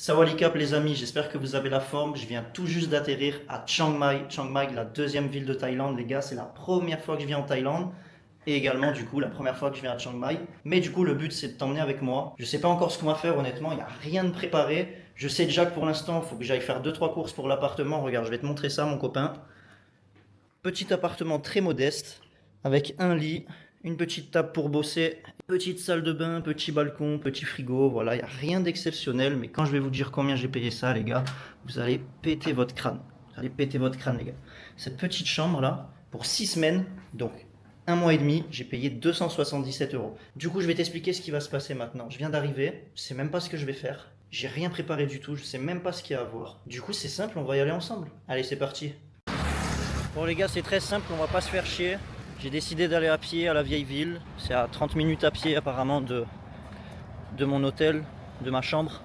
Sawadee Cap les amis, j'espère que vous avez la forme. Je viens tout juste d'atterrir à Chiang Mai. Chiang Mai, la deuxième ville de Thaïlande, les gars. C'est la première fois que je viens en Thaïlande. Et également, du coup, la première fois que je viens à Chiang Mai. Mais du coup, le but, c'est de t'emmener avec moi. Je sais pas encore ce qu'on va faire, honnêtement. Il n'y a rien de préparé. Je sais déjà que pour l'instant, il faut que j'aille faire deux trois courses pour l'appartement. Regarde, je vais te montrer ça, mon copain. Petit appartement très modeste, avec un lit, une petite table pour bosser, petite salle de bain, petit balcon, petit frigo, voilà, il n'y a rien d'exceptionnel, mais quand je vais vous dire combien j'ai payé ça, les gars, vous allez péter votre crâne. Vous allez péter votre crâne, les gars. Cette petite chambre là, pour 6 semaines, donc un mois et demi, j'ai payé 277 euros. Du coup, je vais t'expliquer ce qui va se passer maintenant. Je viens d'arriver, je sais même pas ce que je vais faire. J'ai rien préparé du tout, je sais même pas ce qu'il y a à voir. Du coup, c'est simple, on va y aller ensemble. Allez, c'est parti. Bon les gars, c'est très simple, on va pas se faire chier. J'ai décidé d'aller à pied à la vieille ville. C'est à 30 minutes à pied apparemment de mon hôtel, de ma chambre.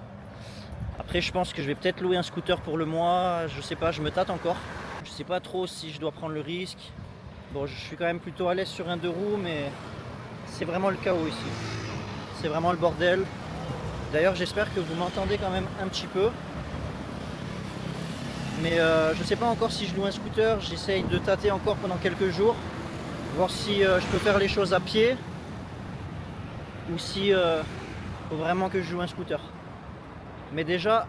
Après je pense que je vais peut-être louer un scooter pour le mois. Je sais pas, je me tâte encore. Je sais pas trop si je dois prendre le risque. Bon, je suis quand même plutôt à l'aise sur un deux roues, mais c'est vraiment le chaos ici. C'est vraiment le bordel. D'ailleurs j'espère que vous m'entendez quand même un petit peu. Mais je sais pas encore si je loue un scooter. J'essaye de tâter encore pendant quelques jours. Voir si je peux faire les choses à pied. Ou si faut vraiment que je loue un scooter. Mais déjà,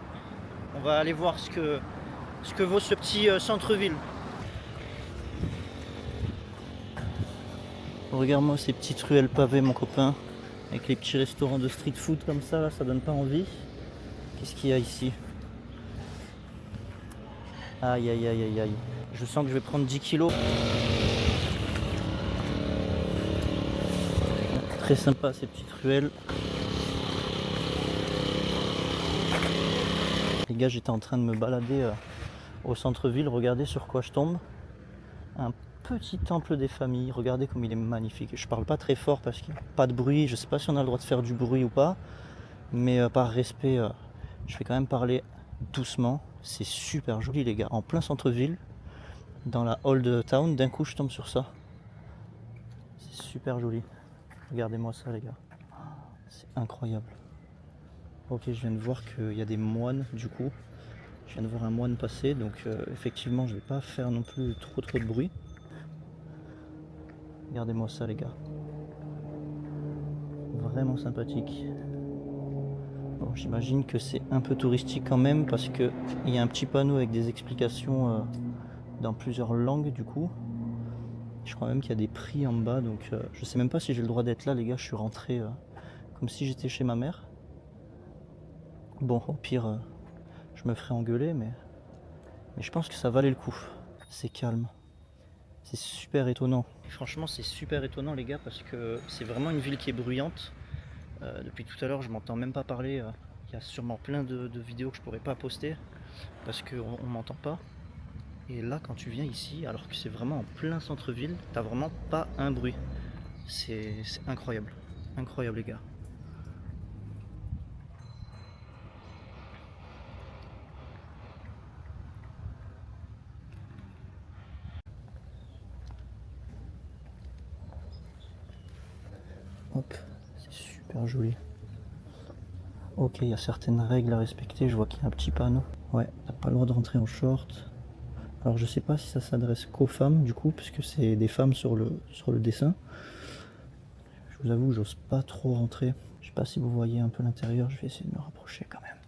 on va aller voir ce que vaut ce petit centre-ville. Regarde-moi ces petites ruelles pavées, mon copain. Avec les petits restaurants de street food comme ça, là, ça donne pas envie. Qu'est-ce qu'il y a ici? Aïe aïe aïe aïe aïe. Je sens que je vais prendre 10 kilos. Très sympa ces petites ruelles. Les gars, j'étais en train de me balader au centre-ville. Regardez sur quoi je tombe. Un petit temple des familles. Regardez comme il est magnifique. Je parle pas très fort parce qu'il n'y a pas de bruit. Je sais pas si on a le droit de faire du bruit ou pas. Mais par respect, je vais quand même parler doucement. C'est super joli les gars. En plein centre-ville, dans la Old Town, d'un coup je tombe sur ça. C'est super joli. Regardez-moi ça les gars. C'est incroyable. Ok, je viens de voir qu'il y a des moines du coup. Je viens de voir un moine passer, donc effectivement je vais pas faire non plus trop de bruit. Regardez-moi ça les gars. Vraiment sympathique. Bon, j'imagine que c'est un peu touristique quand même parce qu'il y a un petit panneau avec des explications dans plusieurs langues du coup. Je crois même qu'il y a des prix en bas, donc je sais même pas si j'ai le droit d'être là les gars. Je suis rentré comme si j'étais chez ma mère. Bon, au pire, je me ferai engueuler, mais je pense que ça valait le coup. C'est calme. C'est super étonnant. Et franchement, c'est super étonnant les gars parce que c'est vraiment une ville qui est bruyante. Depuis tout à l'heure, je m'entends même pas parler. Il y a sûrement plein de vidéos que je pourrais pas poster parce qu'on m'entend pas. Et là, quand tu viens ici, alors que c'est vraiment en plein centre-ville, t'as vraiment pas un bruit. C'est incroyable. Incroyable les gars. Hop, c'est super joli. Ok, il y a certaines règles à respecter. Je vois qu'il y a un petit panneau. Ouais, t'as pas le droit de rentrer en short. Alors je sais pas si ça s'adresse qu'aux femmes du coup, puisque c'est des femmes sur le dessin. Je vous avoue, j'ose pas trop rentrer. Je sais pas si vous voyez un peu l'intérieur. Je vais essayer de me rapprocher quand même.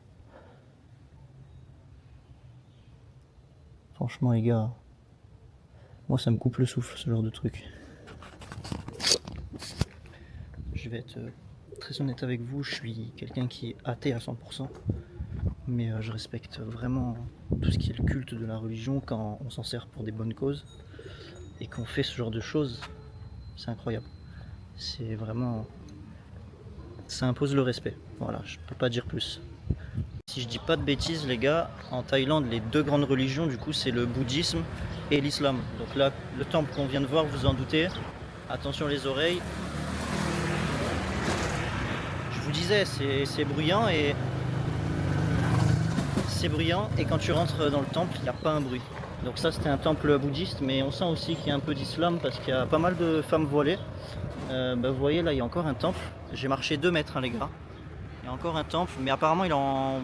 Franchement les gars, moi ça me coupe le souffle ce genre de truc. Je vais être très honnête avec vous, je suis quelqu'un qui est athée à 100%, mais je respecte vraiment tout ce qui est le culte de la religion quand on s'en sert pour des bonnes causes et qu'on fait ce genre de choses. C'est incroyable. C'est vraiment... ça impose le respect. Voilà, je peux pas dire plus. Si je dis pas de bêtises les gars, en Thaïlande les deux grandes religions du coup c'est le bouddhisme et l'islam. Donc là le temple qu'on vient de voir, vous en doutez, attention les oreilles. Je vous disais c'est bruyant et quand tu rentres dans le temple il n'y a pas un bruit. Donc ça c'était un temple bouddhiste, mais on sent aussi qu'il y a un peu d'islam parce qu'il y a pas mal de femmes voilées. Vous voyez là il y a encore un temple. J'ai marché 2 mètres hein, les gars. Il y a encore un temple, mais apparemment il est en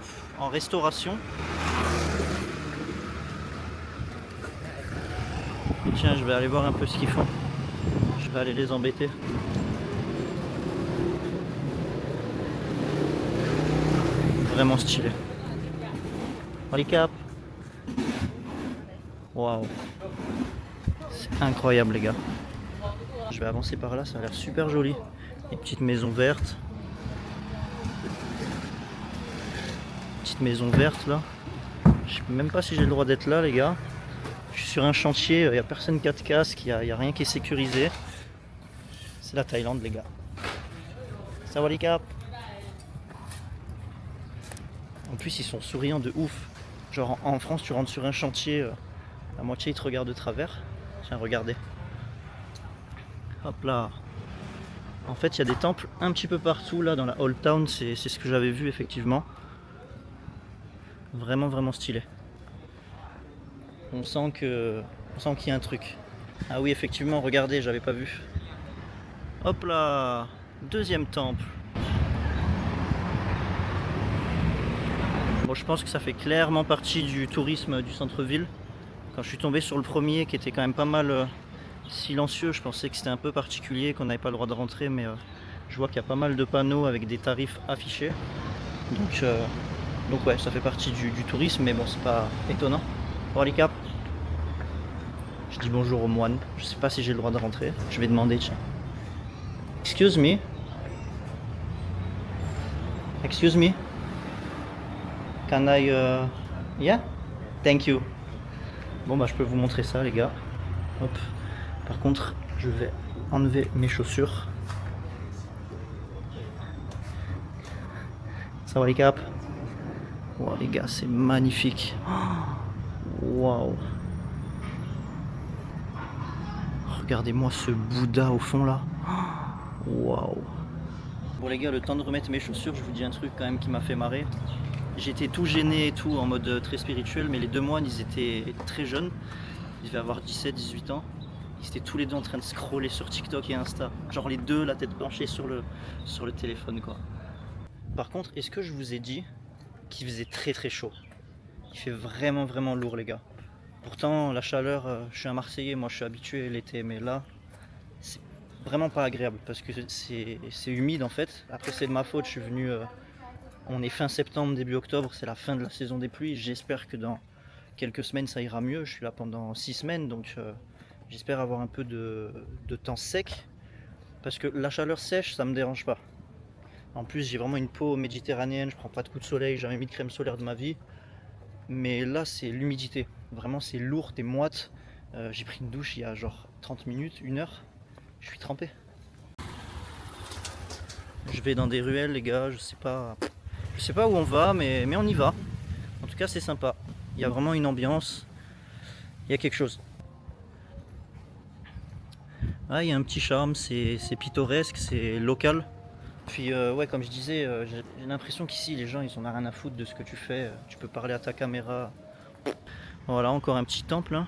restauration. Tiens, je vais aller voir un peu ce qu'ils font. Je vais aller les embêter. Vraiment stylé. Handicap. Waouh. C'est incroyable les gars. Je vais avancer par là, ça a l'air super joli. Des petites maisons vertes. Petite maison verte là. Je sais même pas si j'ai le droit d'être là les gars. Je suis sur un chantier, il n'y a personne qui a de casque, il n'y a rien qui est sécurisé. C'est la Thaïlande les gars. Sawadee-cap. En plus ils sont souriants de ouf. Genre en France tu rentres sur un chantier, la moitié ils te regardent de travers. Tiens regardez. Hop là. En fait il y a des temples un petit peu partout là dans la Old Town, c'est ce que j'avais vu effectivement. Vraiment vraiment stylé. On sent qu'il y a un truc. Ah oui effectivement regardez, j'avais pas vu. Hop là. Deuxième temple. Bon, je pense que ça fait clairement partie du tourisme du centre-ville. Quand je suis tombé sur le premier qui était quand même pas mal silencieux, je pensais que c'était un peu particulier, qu'on n'avait pas le droit de rentrer, mais je vois qu'il y a pas mal de panneaux avec des tarifs affichés. Donc ouais, ça fait partie du tourisme, mais bon, c'est pas étonnant. Handicap. Je dis bonjour aux moines. Je sais pas si j'ai le droit de rentrer. Je vais demander, tiens. Excuse me. Excuse me. Can I... Yeah? Thank you. Bon bah je peux vous montrer ça les gars. Hop. Par contre, je vais enlever mes chaussures. Sawadee-cap. Wow les gars, c'est magnifique. Waouh. Regardez-moi ce Bouddha au fond là. Waouh. Bon les gars, le temps de remettre mes chaussures, je vous dis un truc quand même qui m'a fait marrer. J'étais tout gêné et tout en mode très spirituel, mais les deux moines ils étaient très jeunes. Ils devaient avoir 17-18 ans. Ils étaient tous les deux en train de scroller sur TikTok et Insta. Genre les deux, la tête penchée sur le téléphone quoi. Par contre, est-ce que je vous ai dit qu'il faisait très très chaud? Il fait vraiment vraiment lourd les gars. Pourtant la chaleur, je suis un Marseillais, moi je suis habitué l'été, mais là c'est vraiment pas agréable parce que c'est humide en fait. Après c'est de ma faute, je suis venu, on est fin septembre, début octobre, c'est la fin de la saison des pluies. J'espère que dans quelques semaines ça ira mieux. Je suis là pendant 6 semaines, donc j'espère avoir un peu de temps sec. Parce que la chaleur sèche, ça me dérange pas. En plus j'ai vraiment une peau méditerranéenne, je prends pas de coups de soleil, j'ai jamais mis de crème solaire de ma vie. Mais là c'est l'humidité, vraiment c'est lourd, t'es moite. J'ai pris une douche il y a genre 30 minutes, 1 heure, je suis trempé. Je vais dans des ruelles les gars, je sais pas où on va, mais on y va. En tout cas c'est sympa, il y a vraiment une ambiance, il y a quelque chose. Ah, il y a un petit charme, c'est pittoresque, c'est local. Puis ouais, comme je disais, j'ai l'impression qu'ici les gens ils en ont rien à foutre de ce que tu fais. Tu peux parler à ta caméra. Voilà, encore un petit temple hein.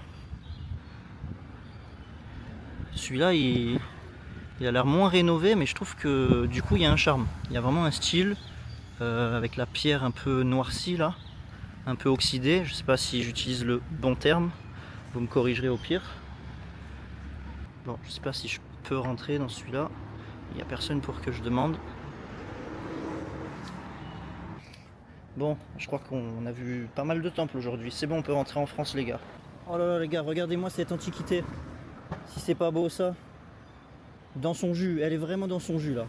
Celui-là il a l'air moins rénové, mais je trouve que du coup il y a un charme. Il y a vraiment un style avec la pierre un peu noircie là, un peu oxydée. Je sais pas si j'utilise le bon terme, vous me corrigerez au pire. Bon, je sais pas si je peux rentrer dans celui-là. Il n'y a personne pour que je demande. Bon, je crois qu'on a vu pas mal de temples aujourd'hui. C'est bon, on peut rentrer en France les gars. Oh là là les gars, regardez-moi cette antiquité. Si c'est pas beau ça. Dans son jus, elle est vraiment dans son jus là.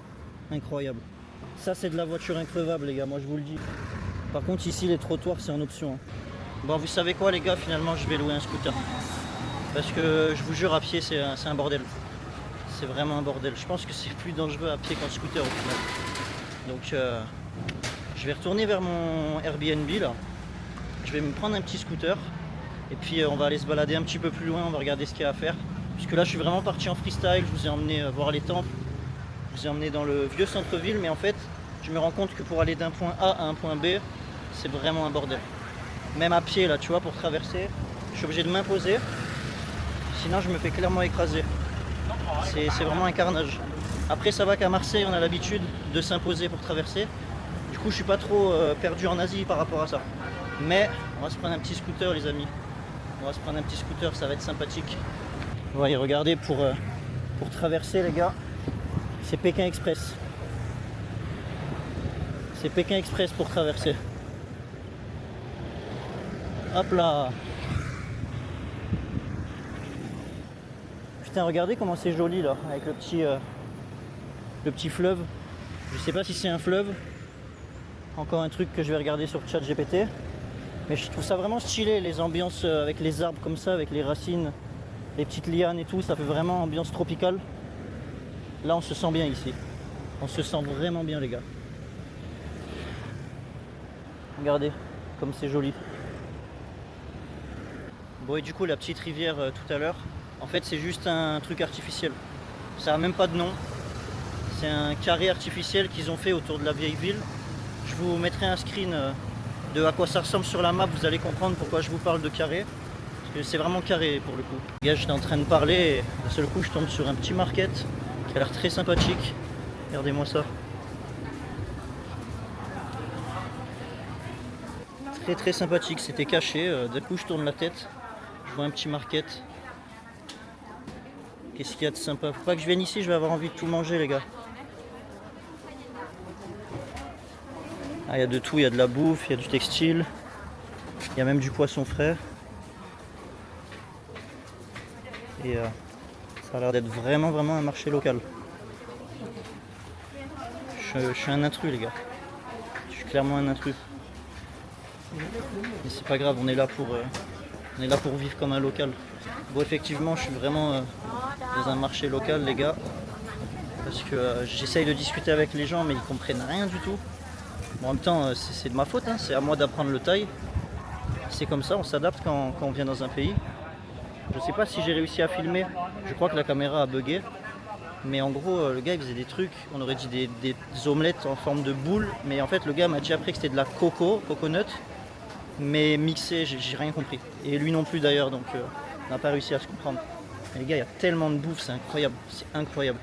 Incroyable. Ça c'est de la voiture increvable les gars, moi je vous le dis. Par contre ici les trottoirs c'est en option hein. Bon vous savez quoi les gars, finalement je vais louer un scooter. Parce que je vous jure à pied c'est un bordel. C'est vraiment un bordel. Je pense que c'est plus dangereux à pied qu'en scooter au final. Donc je vais retourner vers mon Airbnb là. Je vais me prendre un petit scooter. Et puis on va aller se balader un petit peu plus loin, on va regarder ce qu'il y a à faire. Puisque là je suis vraiment parti en freestyle, je vous ai emmené voir les temples. Je vous ai emmené dans le vieux centre-ville, mais en fait je me rends compte que pour aller d'un point A à un point B, c'est vraiment un bordel. Même à pied là, tu vois, pour traverser, je suis obligé de m'imposer. Sinon je me fais clairement écraser. C'est vraiment un carnage. Après ça va qu'à Marseille on a l'habitude de s'imposer pour traverser. Du coup coup, je suis pas trop perdu en Asie par rapport à ça. Mais on va se prendre un petit scooter, les amis. On va se prendre un petit scooter, ça va être sympathique. Vous voyez, regardez, pour traverser, les gars, c'est Pékin Express. C'est Pékin Express pour traverser. Hop là. Putain, regardez comment c'est joli là, avec le petit fleuve. Je sais pas si c'est un fleuve. Encore un truc que je vais regarder sur ChatGPT. Mais je trouve ça vraiment stylé, les ambiances avec les arbres comme ça, avec les racines, les petites lianes et tout. Ça fait vraiment ambiance tropicale. Là, on se sent bien ici. On se sent vraiment bien, les gars. Regardez comme c'est joli. Bon, et du coup, la petite rivière tout à l'heure, en fait, c'est juste un truc artificiel. Ça n'a même pas de nom. C'est un carré artificiel qu'ils ont fait autour de la vieille ville. Je vous mettrai un screen de à quoi ça ressemble sur la map. Vous allez comprendre pourquoi je vous parle de carré. Parce que c'est vraiment carré pour le coup. Les gars, j'étais en train de parler et d'un seul coup, je tombe sur un petit market qui a l'air très sympathique. Regardez-moi ça. Très très sympathique. C'était caché. D'un coup, je tourne la tête. Je vois un petit market. Qu'est-ce qu'il y a de sympa? Faut pas que je vienne ici, je vais avoir envie de tout manger, les gars. Ah, il y a de tout, il y a de la bouffe, il y a du textile, il y a même du poisson frais. Et ça a l'air d'être vraiment un marché local. Je suis un intrus, les gars. Je suis clairement un intrus. Mais c'est pas grave, on est là pour vivre comme un local. Bon, effectivement, je suis vraiment dans un marché local, les gars. Parce que j'essaye de discuter avec les gens, mais ils comprennent rien du tout. Bon, en même temps, c'est de ma faute, hein. C'est à moi d'apprendre le thaï. C'est comme ça, on s'adapte quand on vient dans un pays. Je sais pas si j'ai réussi à filmer, je crois que la caméra a bugué. Mais en gros, le gars il faisait des trucs, on aurait dit des omelettes en forme de boule. Mais en fait, le gars m'a dit après que c'était de la coconut, mais mixé, j'ai rien compris. Et lui non plus d'ailleurs, donc on n'a pas réussi à se comprendre. Mais les gars, il y a tellement de bouffe, c'est incroyable, c'est incroyable.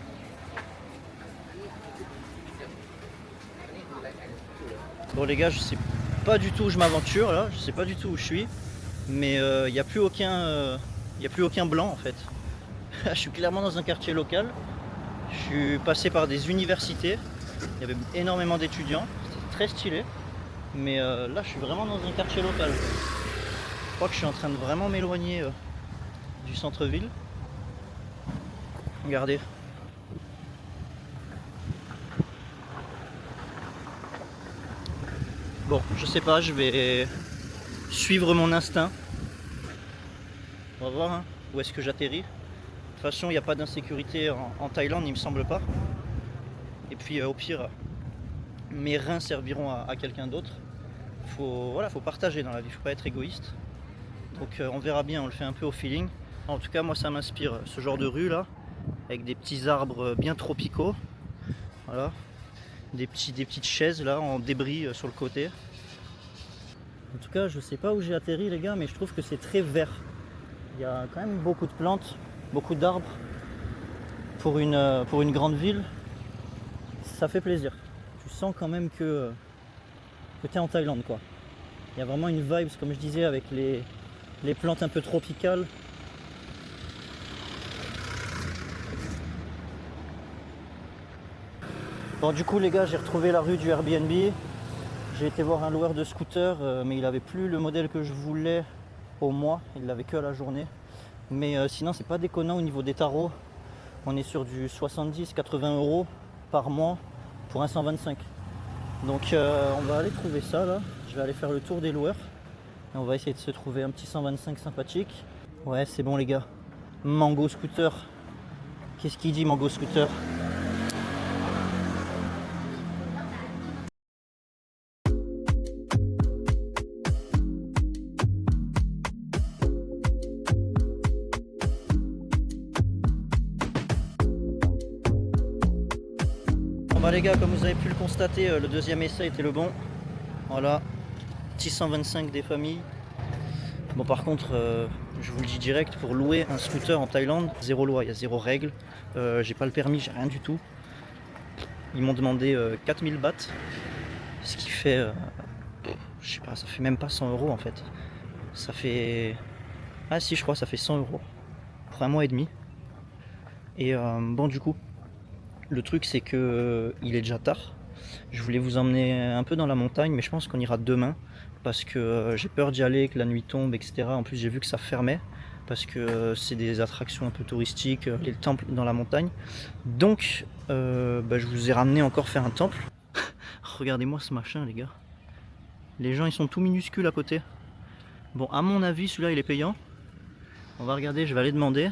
Bon les gars, je sais pas du tout où je m'aventure là, je sais pas du tout où je suis, mais il n'y a plus aucun blanc en fait. Je suis clairement dans un quartier local, je suis passé par des universités, il y avait énormément d'étudiants, c'était très stylé, mais là je suis vraiment dans un quartier local. Je crois que je suis en train de vraiment m'éloigner du centre-ville. Regardez. Bon, je sais pas, je vais suivre mon instinct. On va voir hein, où est-ce que j'atterris. De toute façon, il n'y a pas d'insécurité en Thaïlande, il me semble pas. Et puis au pire, mes reins serviront à quelqu'un d'autre. Faut partager dans la vie, faut pas être égoïste. Donc on verra bien, on le fait un peu au feeling. En tout cas, moi ça m'inspire ce genre de rue là, avec des petits arbres bien tropicaux. Voilà. Des petites chaises là en débris sur le côté. En tout cas, je sais pas où j'ai atterri les gars, mais je trouve que c'est très vert. Il y a quand même beaucoup de plantes, beaucoup d'arbres pour une grande ville. Ça fait plaisir. Tu sens quand même que tu es en Thaïlande quoi. Il y a vraiment une vibe, comme je disais, avec les plantes un peu tropicales. Bon du coup les gars, j'ai retrouvé la rue du Airbnb. J'ai été voir un loueur de scooter, mais il avait plus le modèle que je voulais au mois, il l'avait que à la journée. Mais sinon c'est pas déconnant au niveau des tarots. On est sur du 70-80 € par mois pour un 125. Donc on va aller trouver ça là. Je vais aller faire le tour des loueurs. Et on va essayer de se trouver un petit 125 sympathique. Ouais c'est bon les gars. Mango Scooter. Qu'est-ce qu'il dit Mango Scooter? Bon bah les gars, comme vous avez pu le constater, le deuxième essai était le bon. Voilà, petit 125 des familles. Bon par contre, je vous le dis direct, pour louer un scooter en Thaïlande, zéro loi, il y a zéro règle. J'ai pas le permis, j'ai rien du tout. Ils m'ont demandé 4000 bahts, ce qui fait, je sais pas, ça fait même pas 100 € en fait. Ça fait, ah si, je crois, ça fait 100 € pour un mois et demi. Et bon, du coup, le truc c'est que il est déjà tard. Je voulais vous emmener un peu dans la montagne, mais je pense qu'on ira demain parce que j'ai peur d'y aller, que la nuit tombe, etc. En plus, j'ai vu que ça fermait parce que c'est des attractions un peu touristiques, les temples dans la montagne. Donc, je vous ai ramené encore faire un temple. Regardez-moi ce machin, les gars. Les gens, ils sont tout minuscules à côté. Bon, à mon avis, celui-là, il est payant. On va regarder, je vais aller demander.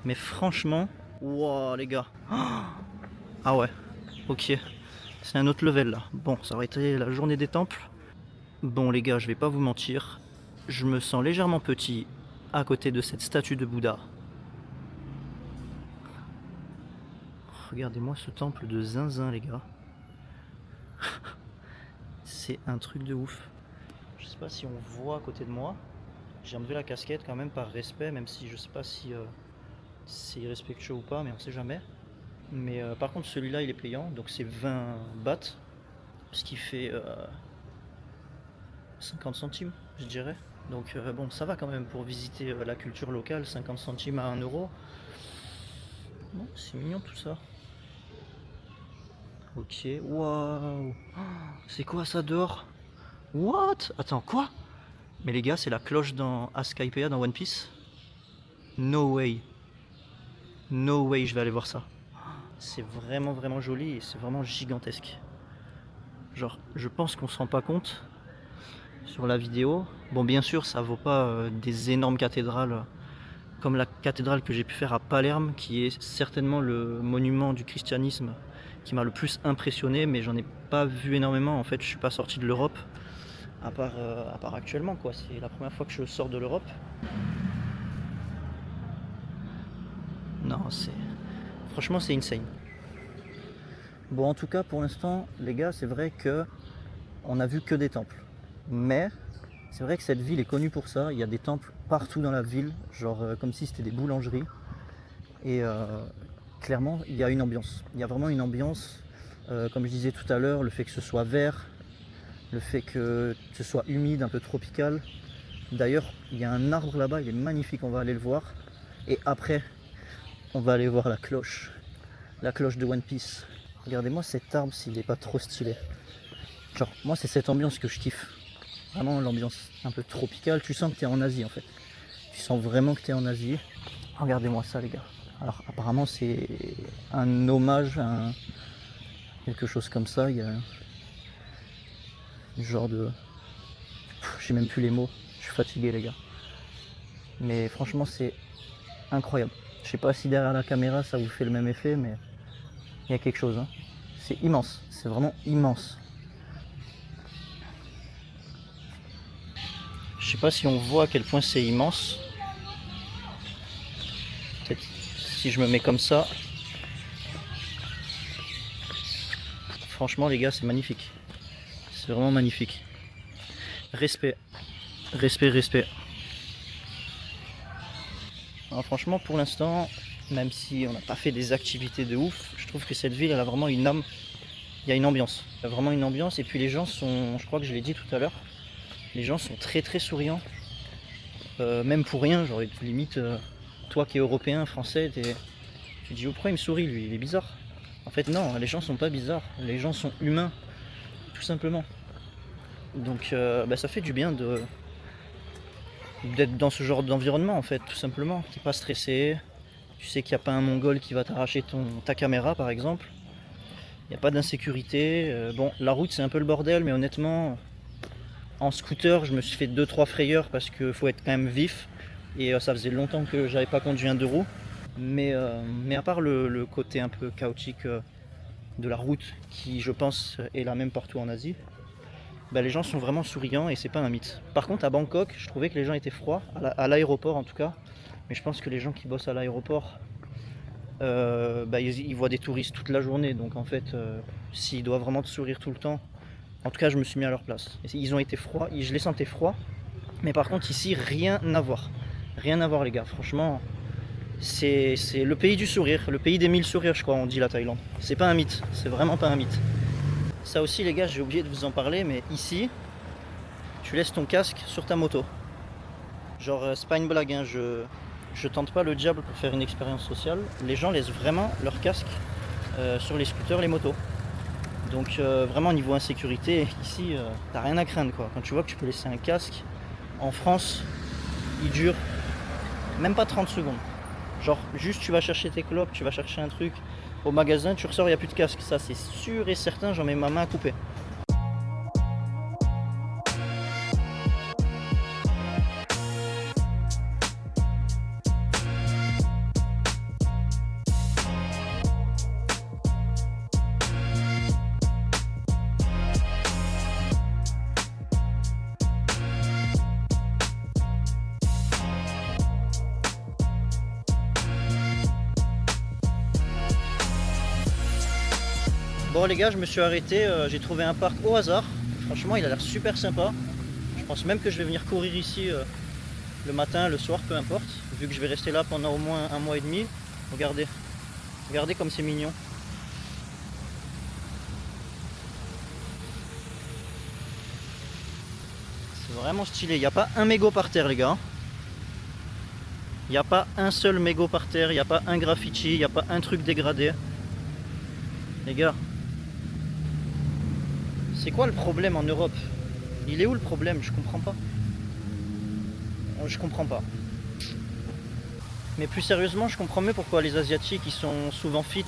Mais franchement, wow, les gars. Ah ouais, ok. C'est un autre level là. Bon, ça aurait été la journée des temples. Bon les gars, je vais pas vous mentir. Je me sens légèrement petit à côté de cette statue de Bouddha. Regardez-moi ce temple de zinzin les gars. C'est un truc de ouf. Je sais pas si on voit à côté de moi. J'ai enlevé la casquette quand même par respect, même si je sais pas si c'est irrespectueux ou pas, mais on sait jamais. Mais par contre celui-là il est payant, donc c'est 20 bahts, ce qui fait 50 centimes je dirais. Donc bon, ça va quand même pour visiter la culture locale, 50 centimes à 1 euro. Bon, c'est mignon tout ça. Ok, waouh. C'est quoi ça dehors? What? Attends, quoi? Mais les gars, c'est la cloche dans Asclepius dans One Piece. No way. No way, je vais aller voir ça. C'est vraiment vraiment joli et c'est vraiment gigantesque. Genre, je pense qu'on se rend pas compte sur la vidéo. Bon, bien sûr, ça vaut pas des énormes cathédrales comme la cathédrale que j'ai pu faire à Palerme, qui est certainement le monument du christianisme qui m'a le plus impressionné, mais j'en ai pas vu énormément. En fait, je suis pas sorti de l'Europe, à part actuellement, quoi. C'est la première fois que je sors de l'Europe. Non, franchement, c'est insane. Bon, en tout cas, pour l'instant, les gars, c'est vrai que on a vu que des temples. Mais c'est vrai que cette ville est connue pour ça. Il y a des temples partout dans la ville, genre comme si c'était des boulangeries. Et clairement, il y a une ambiance. Il y a vraiment une ambiance. Comme je disais tout à l'heure, le fait que ce soit vert, le fait que ce soit humide, un peu tropical. D'ailleurs, il y a un arbre là-bas, il est magnifique, on va aller le voir. Et après, on va aller voir la cloche de One Piece. Regardez-moi cet arbre s'il n'est pas trop stylé. Genre, moi c'est cette ambiance que je kiffe. Vraiment l'ambiance un peu tropicale, tu sens que tu es en Asie en fait. Tu sens vraiment que tu es en Asie. Regardez-moi ça les gars. Alors apparemment c'est un hommage à quelque chose comme ça. Il y a un genre de... J'ai même plus les mots, je suis fatigué les gars. Mais franchement c'est incroyable. Je sais pas si derrière la caméra ça vous fait le même effet, mais il y a quelque chose. Hein. C'est immense, c'est vraiment immense. Je sais pas si on voit à quel point c'est immense. Peut-être si je me mets comme ça. Franchement les gars, c'est magnifique. C'est vraiment magnifique. Respect. Respect, respect. Alors franchement pour l'instant, même si on n'a pas fait des activités de ouf, je trouve que cette ville elle a vraiment une âme. Il y a une ambiance. Il y a vraiment une ambiance et puis les gens sont, je crois que je l'ai dit tout à l'heure, les gens sont très très souriants. Même pour rien, genre limite, toi qui es européen, français, tu dis oh, pourquoi il me sourit lui, il est bizarre. En fait non, les gens sont pas bizarres, les gens sont humains, tout simplement. Donc ça fait du bien d'être dans ce genre d'environnement en fait, tout simplement. T'es pas stressé, tu sais qu'il n'y a pas un mongol qui va t'arracher ta caméra par exemple. Il n'y a pas d'insécurité. Bon, la route c'est un peu le bordel, mais honnêtement, en scooter je me suis fait 2-3 frayeurs parce qu'il faut être quand même vif. Et ça faisait longtemps que j'avais pas conduit un deux roues. Mais à part le côté un peu chaotique de la route, qui je pense est la même partout en Asie, les gens sont vraiment souriants et c'est pas un mythe. Par contre à Bangkok, je trouvais que les gens étaient froids, à l'aéroport en tout cas. Mais je pense que les gens qui bossent à l'aéroport, ils voient des touristes toute la journée. Donc en fait, s'ils doivent vraiment te sourire tout le temps, en tout cas je me suis mis à leur place. Ils ont été froids, je les sentais froids. Mais par contre ici, rien à voir. Rien à voir les gars, franchement. C'est le pays du sourire, le pays des 1000 sourires je crois on dit la Thaïlande. C'est pas un mythe, c'est vraiment pas un mythe. Ça aussi les gars, j'ai oublié de vous en parler, mais ici, tu laisses ton casque sur ta moto. Genre c'est pas une blague, hein, je tente pas le diable pour faire une expérience sociale. Les gens laissent vraiment leur casque sur les scooters, les motos. Donc vraiment niveau insécurité, ici t'as rien à craindre quoi. Quand tu vois que tu peux laisser un casque, en France, il dure même pas 30 secondes. Genre juste tu vas chercher tes clopes, tu vas chercher un truc au magasin, tu ressors, il n'y a plus de casque. Ça c'est sûr et certain, j'en mets ma main à couper. Bon les gars, je me suis arrêté, j'ai trouvé un parc au hasard. Franchement il a l'air super sympa. Je pense même que je vais venir courir ici le matin, le soir, peu importe. Vu que je vais rester là pendant au moins 1 mois et demi. Regardez, regardez comme c'est mignon. C'est vraiment stylé, il n'y a pas un mégot par terre les gars. Il n'y a pas un seul mégot par terre, il n'y a pas un graffiti, il n'y a pas un truc dégradé. Les gars, c'est quoi le problème en Europe? Il est où le problème? Je comprends pas. Je comprends pas. Mais plus sérieusement, je comprends mieux pourquoi les Asiatiques ils sont souvent fit.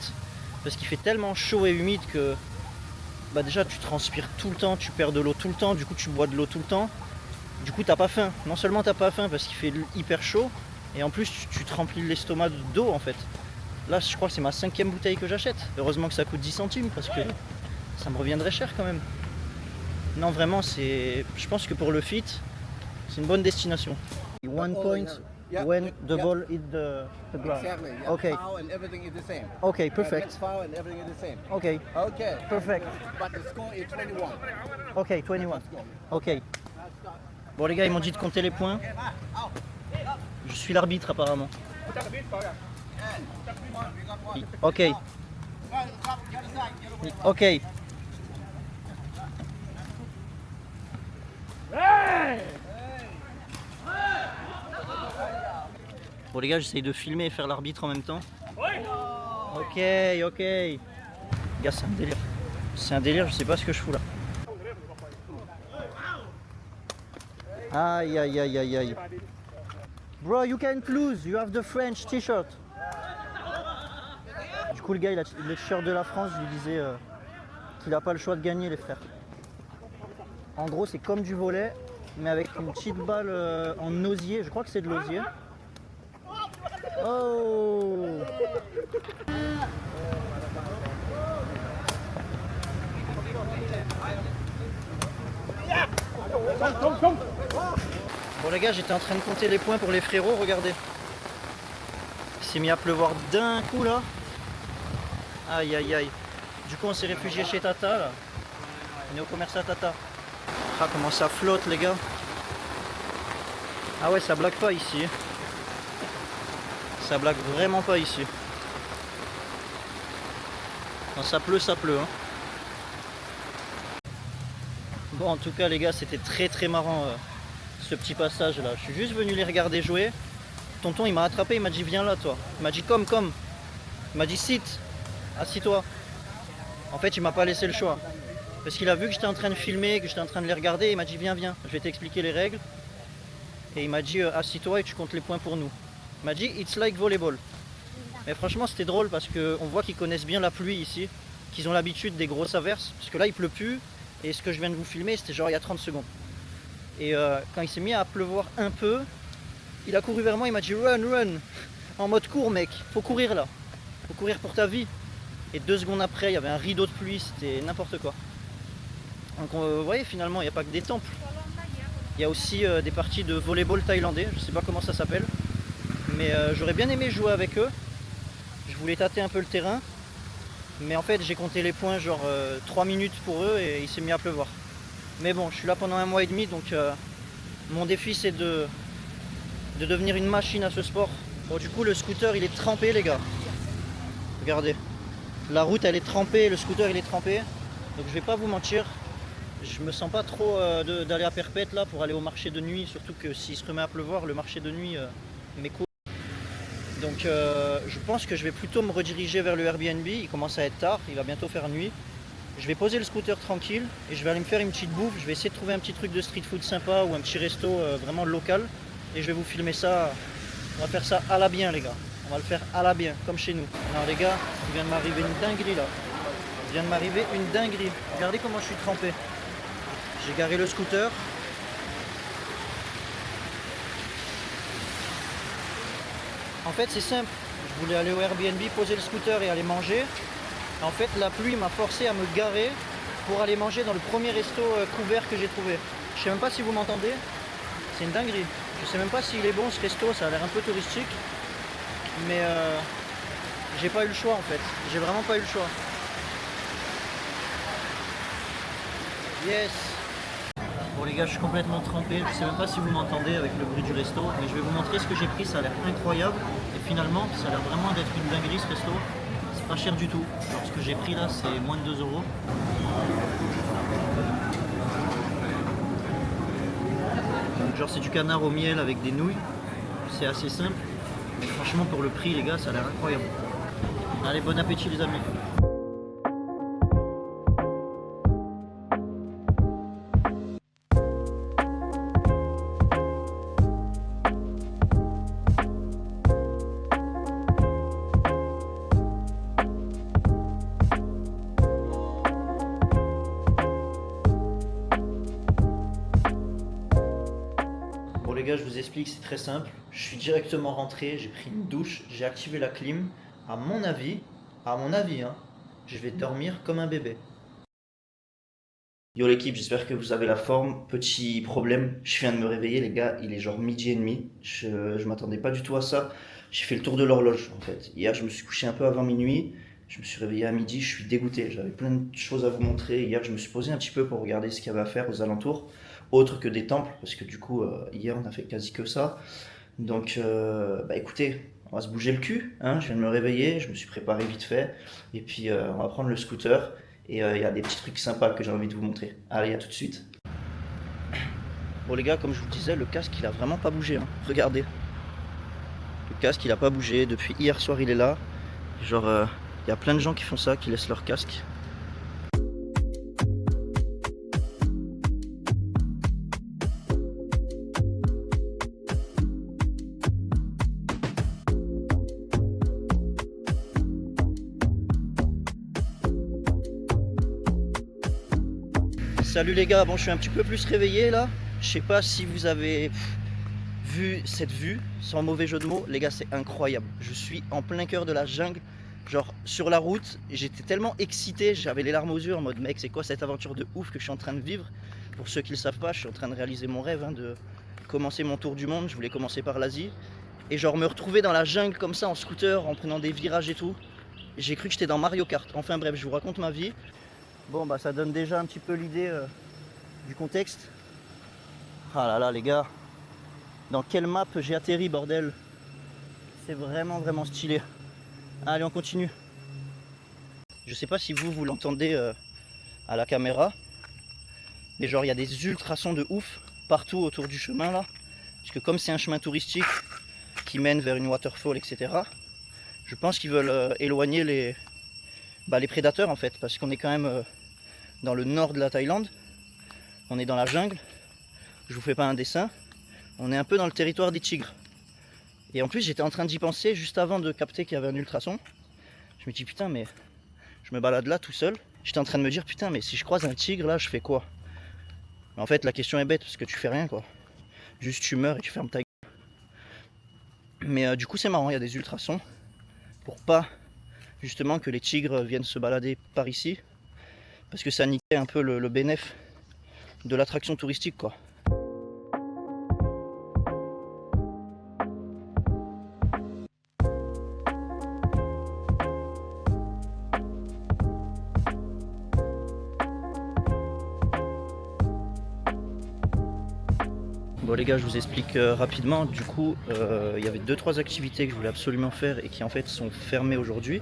Parce qu'il fait tellement chaud et humide que bah déjà tu transpires tout le temps, tu perds de l'eau tout le temps, du coup tu bois de l'eau tout le temps. Du coup t'as pas faim. Non seulement t'as pas faim parce qu'il fait hyper chaud, et en plus tu te remplis l'estomac d'eau en fait. Là je crois que c'est ma 5e bouteille que j'achète. Heureusement que ça coûte 10 centimes parce que ça me reviendrait cher quand même. Non vraiment c'est. Je pense que pour le fit, c'est une bonne destination. 1 point when the ball hit the ground. Exactly. Yeah. Okay. Foul and everything is the same. Okay, Yeah, perfect. next foul and everything is the same. Okay, Okay. perfect. But the score is 21. Okay, 21. Ok. Bon les gars, ils m'ont dit de compter les points. Je suis l'arbitre apparemment. Ok. Ok. Bon les gars, j'essaye de filmer et faire l'arbitre en même temps. Ok, ok. Les gars, c'est un délire. C'est un délire, je sais pas ce que je fous là. Aïe aïe aïe aïe aïe. Bro, you can't lose, you have the French t-shirt. Du coup le gars il a le t-shirt de la France, je lui disais qu'il a pas le choix de gagner les frères. En gros c'est comme du volley, mais avec une petite balle en osier, je crois que c'est de l'osier. Oh! Bon les gars, j'étais en train de compter les points pour les frérots, regardez. Il s'est mis à pleuvoir d'un coup là. Aïe aïe aïe. Du coup on s'est réfugié chez Tata là. On est au commerce à Tata. Ah comment ça flotte les gars. Ah ouais ça blague pas ici. Ça blague vraiment pas ici. Quand ça pleut hein. Bon en tout cas les gars c'était très marrant ce petit passage là. Je suis juste venu les regarder jouer. Tonton il m'a attrapé, il m'a dit viens là toi. Il m'a dit comme. Il m'a dit sit, assis-toi. En fait il m'a pas laissé le choix. Parce qu'il a vu que j'étais en train de filmer, que j'étais en train de les regarder, il m'a dit viens, je vais t'expliquer les règles. Et il m'a dit assis-toi et tu comptes les points pour nous. Il m'a dit it's like volleyball. Mais franchement c'était drôle parce qu'on voit qu'ils connaissent bien la pluie ici, qu'ils ont l'habitude des grosses averses. Parce que là il pleut plus, et ce que je viens de vous filmer c'était genre il y a 30 secondes. Et quand il s'est mis à pleuvoir un peu, il a couru vers moi, il m'a dit run, en mode cours mec, faut courir là, faut courir pour ta vie. Et 2 secondes après il y avait un rideau de pluie, c'était n'importe quoi. Donc vous voyez finalement il n'y a pas que des temples, il y a aussi des parties de volleyball thaïlandais, je sais pas comment ça s'appelle, mais j'aurais bien aimé jouer avec eux. Je voulais tâter un peu le terrain, mais en fait j'ai compté les points genre 3 minutes pour eux et il s'est mis à pleuvoir. Mais bon, je suis là pendant 1 mois et demi, donc mon défi c'est de devenir une machine à ce sport. Bon du coup le scooter il est trempé les gars. Regardez, la route elle est trempée, le scooter il est trempé. Donc je vais pas vous mentir, je me sens pas trop d'aller à Perpète là pour aller au marché de nuit, surtout que s'il se remet à pleuvoir, le marché de nuit m'écoute. Donc je pense que je vais plutôt me rediriger vers le Airbnb, il commence à être tard, il va bientôt faire nuit. Je vais poser le scooter tranquille et je vais aller me faire une petite bouffe, je vais essayer de trouver un petit truc de street food sympa ou un petit resto vraiment local et je vais vous filmer ça, on va faire ça à la bien les gars, on va le faire à la bien, comme chez nous. Alors les gars, il vient de m'arriver une dinguerie là, il vient de m'arriver une dinguerie, regardez comment je suis trempé. J'ai garé le scooter. En fait c'est simple, je voulais aller au Airbnb, poser le scooter et aller manger. En fait la pluie m'a forcé à me garer pour aller manger dans le premier resto couvert que j'ai trouvé. Je sais même pas si vous m'entendez, c'est une dinguerie. Je sais même pas s'il est bon ce resto, ça a l'air un peu touristique. Mais j'ai pas eu le choix en fait, j'ai vraiment pas eu le choix. Yes. Bon les gars, je suis complètement trempé, je sais même pas si vous m'entendez avec le bruit du resto, mais je vais vous montrer ce que j'ai pris, ça a l'air incroyable. Et finalement, ça a l'air vraiment d'être une dinguerie ce resto. C'est pas cher du tout. Alors ce que j'ai pris là, c'est moins de 2 €. Donc, genre c'est du canard au miel avec des nouilles. C'est assez simple. Mais franchement pour le prix les gars, ça a l'air incroyable. Allez, bon appétit les amis. Bon les gars, je vous explique, c'est très simple. Je suis directement rentré, j'ai pris une douche, j'ai activé la clim. À mon avis, hein, je vais dormir comme un bébé. Yo l'équipe, j'espère que vous avez la forme. Petit problème, je viens de me réveiller les gars, il est genre 12h30. Je m'attendais pas du tout à ça. J'ai fait le tour de l'horloge en fait. Hier je me suis couché un peu avant minuit. Je me suis réveillé à midi, je suis dégoûté. J'avais plein de choses à vous montrer. Hier je me suis posé un petit peu pour regarder ce qu'il y avait à faire aux alentours. Autre que des temples, parce que du coup hier on a fait quasi que ça. Donc bah écoutez, on va se bouger le cul, hein. Je viens de me réveiller, je me suis préparé vite fait. Et puis on va prendre le scooter. Et il y a des petits trucs sympas que j'ai envie de vous montrer. Allez, à tout de suite. Bon les gars, comme je vous le disais, le casque il a vraiment pas bougé, hein. Regardez. Le casque il a pas bougé, depuis hier soir il est là. Genre, il y a plein de gens qui font ça, qui laissent leur casque. Salut les gars, bon je suis un petit peu plus réveillé là. Je sais pas si vous avez vu cette vue, sans mauvais jeu de mots. Les gars, c'est incroyable. Je suis en plein cœur de la jungle, genre sur la route. J'étais tellement excité, j'avais les larmes aux yeux en mode mec, c'est quoi cette aventure de ouf que je suis en train de vivre. Pour ceux qui le savent pas, je suis en train de réaliser mon rêve hein, de commencer mon tour du monde. Je voulais commencer par l'Asie. Et genre me retrouver dans la jungle comme ça en scooter, en prenant des virages et tout. J'ai cru que j'étais dans Mario Kart. Enfin bref, je vous raconte ma vie. Bon bah ça donne déjà un petit peu l'idée du contexte. Ah là là les gars, dans quelle map j'ai atterri bordel. C'est vraiment stylé. Allez on continue. Je sais pas si vous l'entendez à la caméra, mais genre il y a des ultrasons de ouf partout autour du chemin là. Parce que comme c'est un chemin touristique qui mène vers une waterfall etc, je pense qu'ils veulent éloigner les prédateurs en fait. Parce qu'on est quand même dans le nord de la Thaïlande. On est dans la jungle. Je vous fais pas un dessin. On est un peu dans le territoire des tigres. Et en plus j'étais en train d'y penser juste avant de capter qu'il y avait un ultrason. Je me dis putain mais je me balade là tout seul. J'étais en train de me dire putain mais si je croise un tigre là je fais quoi. Mais en fait la question est bête parce que tu fais rien quoi. Juste tu meurs et tu fermes ta gueule. Mais du coup c'est marrant, il y a des ultrasons. Pour pas justement que les tigres viennent se balader par ici. Parce que ça niquait un peu le bénéfice de l'attraction touristique quoi. Bon les gars, je vous explique rapidement. Du coup il y avait 2-3 activités que je voulais absolument faire et qui en fait sont fermées aujourd'hui.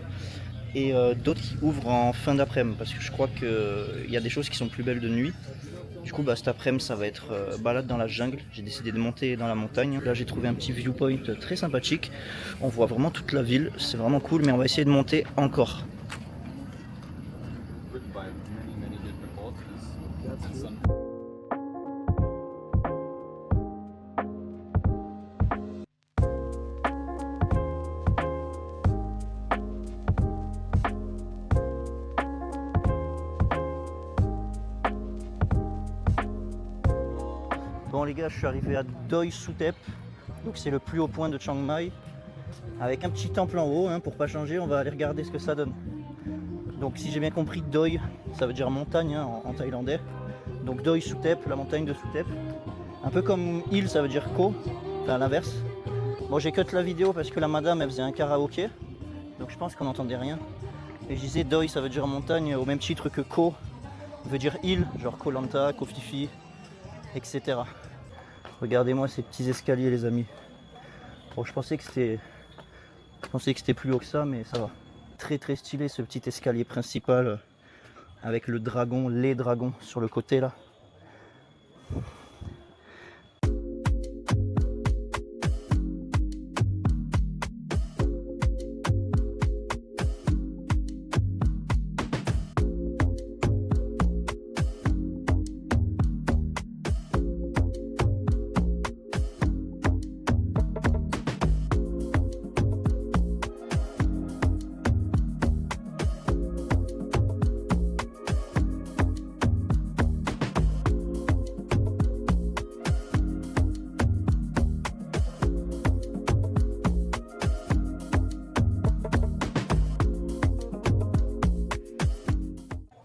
et d'autres qui ouvrent en fin d'après-midi parce que je crois qu'il y a des choses qui sont plus belles de nuit. Du coup, cet après-midi, ça va être balade dans la jungle. J'ai décidé de monter dans la montagne. Là, j'ai trouvé un petit viewpoint très sympathique. On voit vraiment toute la ville. C'est vraiment cool, mais on va essayer de monter encore. Bon les gars, je suis arrivé à Doi Suthep, donc c'est le plus haut point de Chiang Mai, avec un petit temple en haut, hein, pour pas changer, on va aller regarder ce que ça donne. Donc si j'ai bien compris, Doi, ça veut dire montagne, hein, en thaïlandais. Donc Doi Suthep, la montagne de Suthep. Un peu comme Hill, ça veut dire Ko, enfin à l'inverse. Bon, j'ai cut la vidéo parce que la madame, elle faisait un karaoké, donc je pense qu'on n'entendait rien. Et je disais Doi, ça veut dire montagne, au même titre que Ko veut dire île, genre Koh Lanta, Koh Phi Phi, etc. Regardez-moi ces petits escaliers les amis. Bon, je pensais que c'était plus haut que ça, mais ça va. Très très stylé ce petit escalier principal avec le dragon, les dragons sur le côté là.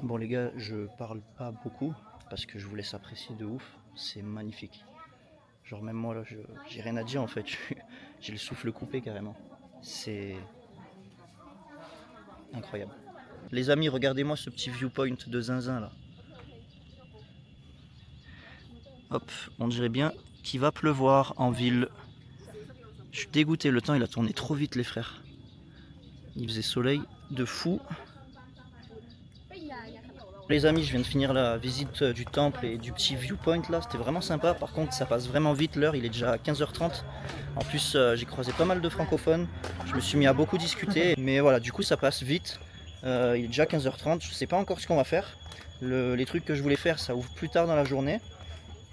Bon les gars, je parle pas beaucoup parce que je vous laisse apprécier de ouf, c'est magnifique. Genre même moi là, j'ai rien à dire en fait, j'ai le souffle coupé carrément. C'est incroyable. Les amis, regardez-moi ce petit viewpoint de zinzin là. Hop, on dirait bien qu'il va pleuvoir en ville. Je suis dégoûté, le temps il a tourné trop vite les frères. Il faisait soleil de fou. Les amis, je viens de finir la visite du temple et du petit viewpoint là, c'était vraiment sympa. Par contre, ça passe vraiment vite l'heure, il est déjà 15h30. En plus, j'ai croisé pas mal de francophones, je me suis mis à beaucoup discuter. Mais voilà, du coup, ça passe vite. Il est déjà 15h30, je sais pas encore ce qu'on va faire. Les trucs que je voulais faire, ça ouvre plus tard dans la journée.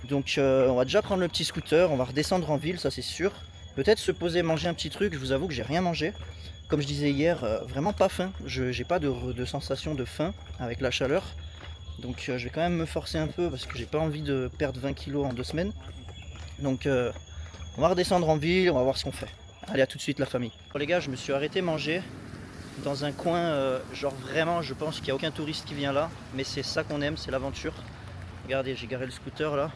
Donc, on va déjà prendre le petit scooter, on va redescendre en ville, ça c'est sûr. Peut-être se poser, manger un petit truc, je vous avoue que j'ai rien mangé. Comme je disais hier, vraiment pas faim, j'ai pas de sensation de faim avec la chaleur. Donc je vais quand même me forcer un peu parce que j'ai pas envie de perdre 20 kilos en 2 semaines. Donc on va redescendre en ville, on va voir ce qu'on fait. Allez, à tout de suite la famille. Bon les gars, je me suis arrêté manger dans un coin, genre vraiment je pense qu'il n'y a aucun touriste qui vient là. Mais c'est ça qu'on aime, c'est l'aventure. Regardez, j'ai garé le scooter là.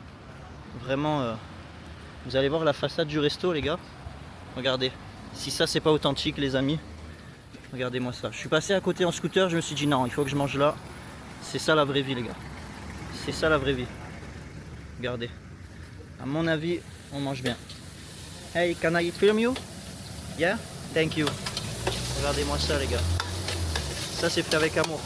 Vraiment, vous allez voir la façade du resto les gars. Regardez. Si ça c'est pas authentique les amis, regardez-moi ça. Je suis passé à côté en scooter, je me suis dit non, il faut que je mange là. C'est ça la vraie vie les gars. C'est ça la vraie vie. Regardez. À mon avis, on mange bien. Hey, can I film you? Yeah? Thank you. Regardez-moi ça les gars. Ça c'est fait avec amour.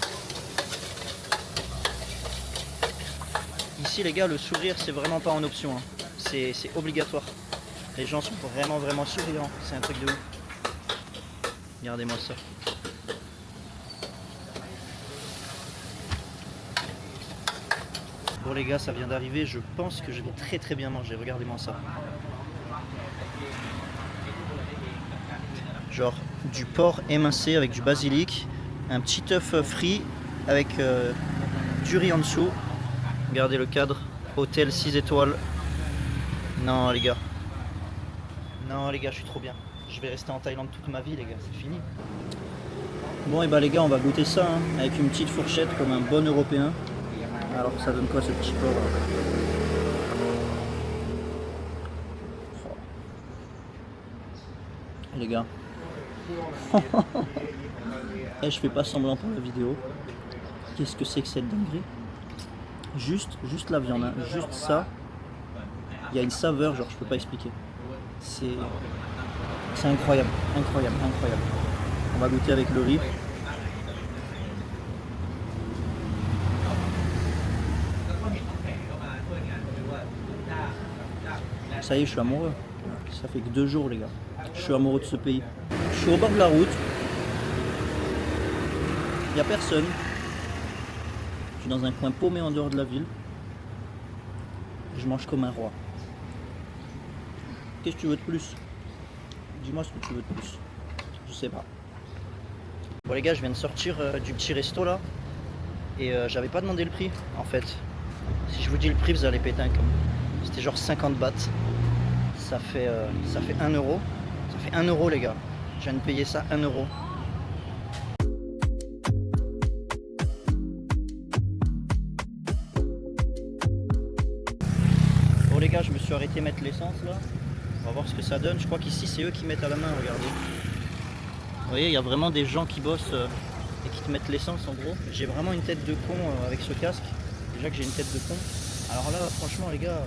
Ici les gars, le sourire c'est vraiment pas en option. Hein. C'est obligatoire. Les gens sont vraiment souriants, c'est un truc de ouf. Regardez-moi ça. Bon les gars, ça vient d'arriver, je pense que je vais très bien manger, regardez-moi ça. Genre du porc émincé avec du basilic, un petit œuf frit avec du riz en dessous. Regardez le cadre, hôtel 6 étoiles. Non les gars. Non les gars, je suis trop bien. Je vais rester en Thaïlande toute ma vie les gars, c'est fini. Bon et bah les gars, on va goûter ça hein, avec une petite fourchette comme un bon européen. Alors ça donne quoi ce petit porc là? Les gars. Et je fais pas semblant pour la vidéo. Qu'est-ce que c'est que cette dinguerie? Juste la viande, hein. Juste ça. Il y a une saveur, genre je peux pas expliquer. C'est incroyable. On va goûter avec le riz. Ça y est, je suis amoureux. Ça fait que 2 jours, les gars. Je suis amoureux de ce pays. Je suis au bord de la route. Il n'y a personne. Je suis dans un coin paumé en dehors de la ville. Je mange comme un roi. Qu'est-ce que tu veux de plus? Dis-moi ce que tu veux de plus. Je sais pas. Bon les gars, je viens de sortir du petit resto là. Et j'avais pas demandé le prix en fait. Si je vous dis le prix, vous allez péter un câble. C'était genre 50 bahts. Ça fait 1 euro. Ça fait 1 euro les gars. Je viens de payer ça 1 euro. Bon les gars, je me suis arrêté mettre l'essence là. On va voir ce que ça donne. Je crois qu'ici c'est eux qui mettent à la main, regardez. Vous voyez, il y a vraiment des gens qui bossent et qui te mettent l'essence en gros. J'ai vraiment une tête de con avec ce casque. Déjà que j'ai une tête de con. Alors là, franchement les gars,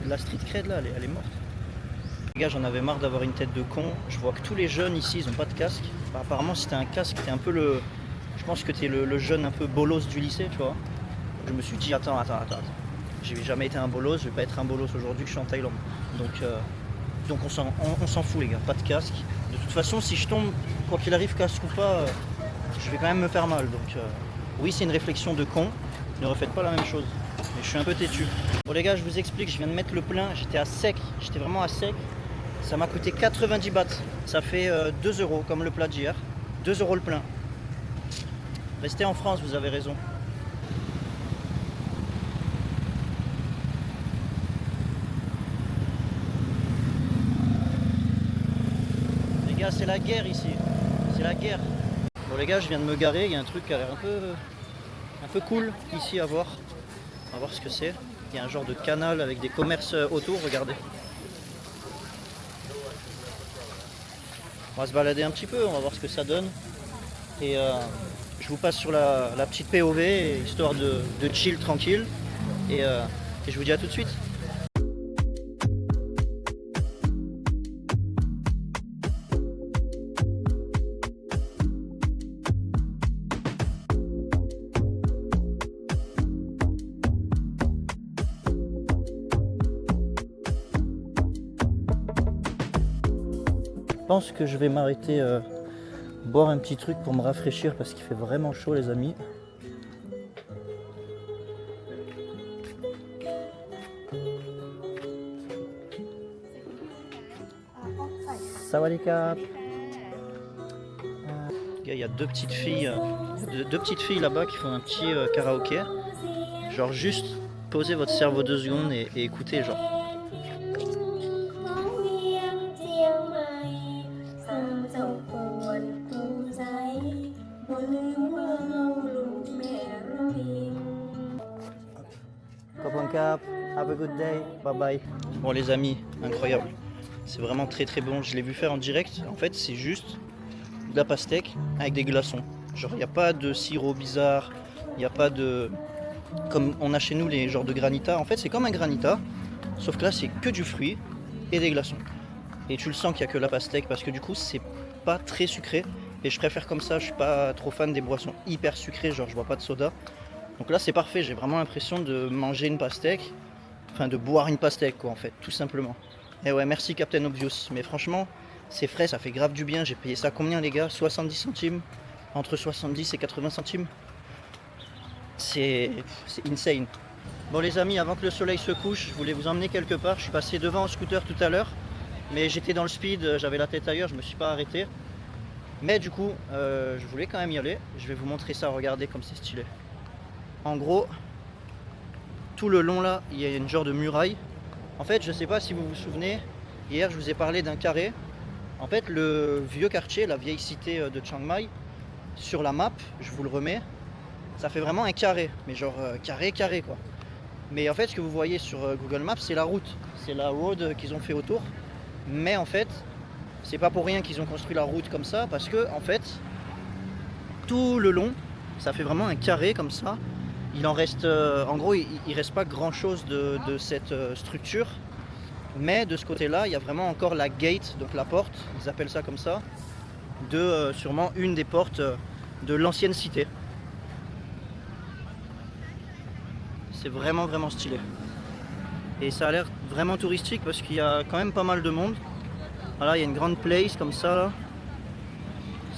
la street cred là, elle est morte. Les gars, j'en avais marre d'avoir une tête de con. Je vois que tous les jeunes ici, ils ont pas de casque. Bah, apparemment, si t'as un casque, t'es un peu le... Je pense que t'es le jeune un peu bolos du lycée, tu vois. Je me suis dit, attends. J'ai jamais été un bolos, je vais pas être un bolos aujourd'hui que je suis en Thaïlande. Donc on s'en fout les gars, pas de casque. De toute façon, si je tombe, quoi qu'il arrive, casque ou pas, je vais quand même me faire mal. Donc oui, c'est une réflexion de con. Ne refaites pas la même chose. Mais je suis un peu têtu. Bon les gars, je vous explique, je viens de mettre le plein, j'étais à sec, j'étais vraiment à sec. Ça m'a coûté 90 bahts. Ça fait 2 euros comme le plat d'hier. 2 euros le plein. Restez en France, vous avez raison. Les gars, c'est la guerre ici. C'est la guerre. Bon les gars, je viens de me garer, il y a un truc qui a l'air un peu cool ici à voir. On va voir ce que c'est. Il y a un genre de canal avec des commerces autour, regardez. On va se balader un petit peu, on va voir ce que ça donne. Et je vous passe sur la petite POV, histoire de chill tranquille. Et je vous dis à tout de suite. Je pense que je vais m'arrêter boire un petit truc pour me rafraîchir parce qu'il fait vraiment chaud les amis. Sawadee-kap. Il y a deux petites filles là-bas qui font un petit karaoké. Genre juste posez votre cerveau 2 secondes et écoutez genre. Cap, have a good day, bye bye. Bon les amis, incroyable. C'est vraiment très très bon. Je l'ai vu faire en direct. En fait, c'est juste de la pastèque avec des glaçons. Genre, il n'y a pas de sirop bizarre. Il n'y a pas de... Comme on a chez nous les genres de granita. En fait, c'est comme un granita. Sauf que là, c'est que du fruit et des glaçons. Et tu le sens qu'il n'y a que la pastèque parce que du coup, c'est pas très sucré. Et je préfère comme ça. Je suis pas trop fan des boissons hyper sucrées. Genre, je bois pas de soda. Donc là c'est parfait, j'ai vraiment l'impression de manger une pastèque, enfin de boire une pastèque quoi en fait, tout simplement. Et ouais, merci Captain Obvious, mais franchement c'est frais, ça fait grave du bien. J'ai payé ça combien les gars? 70 centimes, entre 70 et 80 centimes. C'est insane. Bon les amis, avant que le soleil se couche, je voulais vous emmener quelque part. Je suis passé devant en scooter tout à l'heure, mais j'étais dans le speed, j'avais la tête ailleurs, je me suis pas arrêté. Mais du coup, je voulais quand même y aller. Je vais vous montrer ça, regardez comme c'est stylé. En gros, tout le long là, il y a une genre de muraille. En fait, je sais pas si vous vous souvenez, hier je vous ai parlé d'un carré. En fait, le vieux quartier, la vieille cité de Chiang Mai, sur la map, je vous le remets, ça fait vraiment un carré, mais genre carré quoi. Mais en fait, ce que vous voyez sur Google Maps, c'est la route, c'est la road qu'ils ont fait autour. Mais en fait, c'est pas pour rien qu'ils ont construit la route comme ça, parce que en fait, tout le long, ça fait vraiment un carré comme ça. Il en reste, en gros, il reste pas grand chose de cette structure, mais de ce côté-là, il y a vraiment encore la gate, donc la porte, ils appellent ça comme ça, de sûrement une des portes de l'ancienne cité. C'est vraiment stylé. Et ça a l'air vraiment touristique parce qu'il y a quand même pas mal de monde. Voilà, il y a une grande place comme ça là.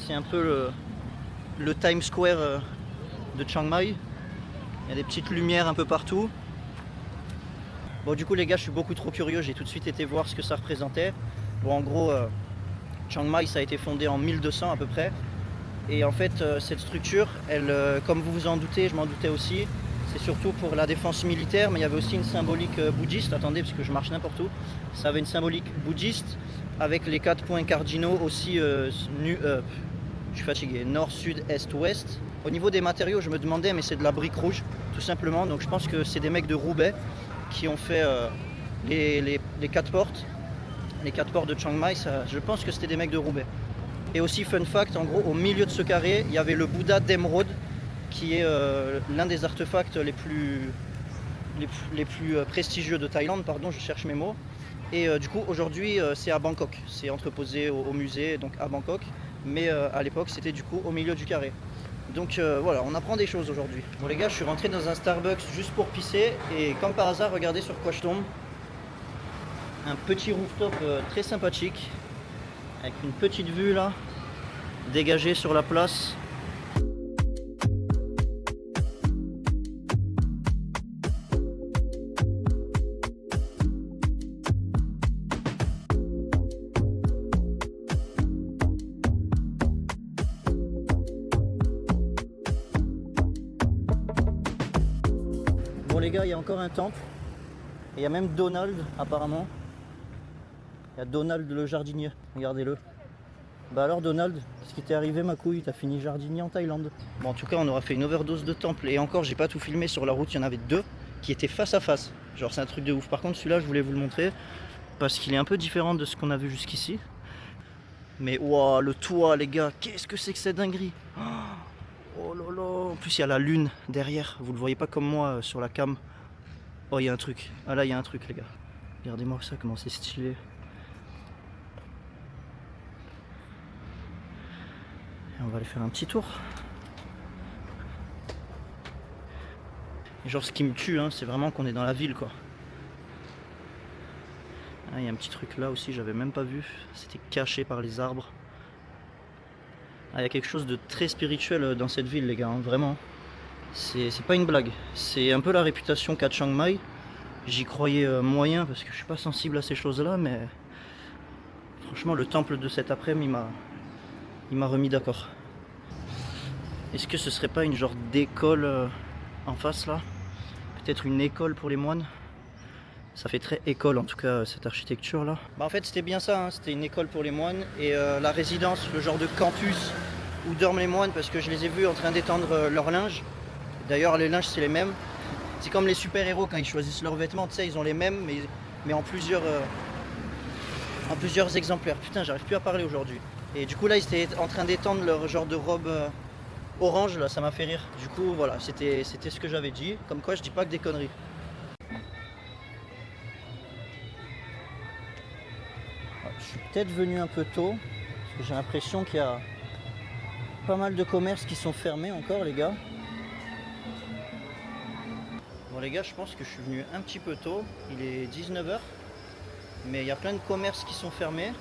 C'est un peu le Times Square de Chiang Mai. Il y a des petites lumières un peu partout. Bon, du coup les gars, je suis beaucoup trop curieux, j'ai tout de suite été voir ce que ça représentait. Bon, en gros, Chiang Mai, ça a été fondé en 1200 à peu près. Et en fait, cette structure, elle, comme vous vous en doutez, je m'en doutais aussi, c'est surtout pour la défense militaire, mais il y avait aussi une symbolique bouddhiste. Attendez, parce que je marche n'importe où. Ça avait une symbolique bouddhiste avec les 4 points cardinaux aussi je suis fatigué, nord, sud, est, ouest. Au niveau des matériaux, je me demandais, mais c'est de la brique rouge, tout simplement. Donc je pense que c'est des mecs de Roubaix qui ont fait les 4 portes. Les 4 portes de Chiang Mai, ça, je pense que c'était des mecs de Roubaix. Et aussi, fun fact, en gros, au milieu de ce carré, il y avait le Bouddha d'Émeraude, qui est l'un des artefacts les plus prestigieux de Thaïlande, pardon, je cherche mes mots. Et du coup, aujourd'hui, c'est à Bangkok. C'est entreposé au musée, donc à Bangkok. Mais à l'époque, c'était du coup au milieu du carré. Donc voilà, on apprend des choses aujourd'hui. Bon les gars, je suis rentré dans un Starbucks juste pour pisser. Et comme par hasard, regardez sur quoi je tombe. Un petit rooftop très sympathique. Avec une petite vue là, dégagée sur la place. Bon les gars, il y a encore un temple. Et il y a même Donald apparemment. Il y a Donald le jardinier, regardez-le. Bah alors Donald, qu'est-ce qui t'est arrivé ma couille? T'as fini jardinier en Thaïlande. Bon en tout cas on aura fait une overdose de temples. Et encore j'ai pas tout filmé sur la route, il y en avait 2 qui étaient face à face. Genre c'est un truc de ouf. Par contre celui-là je voulais vous le montrer parce qu'il est un peu différent de ce qu'on a vu jusqu'ici. Mais waouh, le toit les gars, qu'est-ce que c'est que cette dinguerie? Oh là là. En plus il y a la lune derrière, vous le voyez pas comme moi sur la cam. Oh il y a un truc, ah là il y a un truc les gars. Regardez-moi ça, comment c'est stylé. Et on va aller faire un petit tour. Et genre ce qui me tue, hein, c'est vraiment qu'on est dans la ville quoi. Ah, il y a un petit truc là aussi, j'avais même pas vu. C'était caché par les arbres. Ah, il y a quelque chose de très spirituel dans cette ville les gars, hein, vraiment. C'est pas une blague. C'est un peu la réputation qu'a Chiang Mai. J'y croyais moyen parce que je suis pas sensible à ces choses là, mais franchement le temple de cet après-midi il m'a remis d'accord. Est-ce que ce serait pas une genre d'école en face là? Peut-être une école pour les moines? Ça fait très école en tout cas cette architecture là. Bah en fait c'était bien ça, hein. C'était une école pour les moines et la résidence, le genre de campus où dorment les moines parce que je les ai vus en train d'étendre leur linge. D'ailleurs les linges c'est les mêmes. C'est comme les super-héros quand ils choisissent leurs vêtements, tu sais, ils ont les mêmes mais en plusieurs exemplaires. Putain j'arrive plus à parler aujourd'hui. Et du coup là ils étaient en train d'étendre leur genre de robe orange là, ça m'a fait rire. Du coup voilà, c'était ce que j'avais dit. Comme quoi je dis pas que des conneries. Je suis peut-être venu un peu tôt, parce que j'ai l'impression qu'il y a pas mal de commerces qui sont fermés encore les gars. Bon les gars, je pense que je suis venu un petit peu tôt, il est 19h, mais il y a plein de commerces qui sont fermés.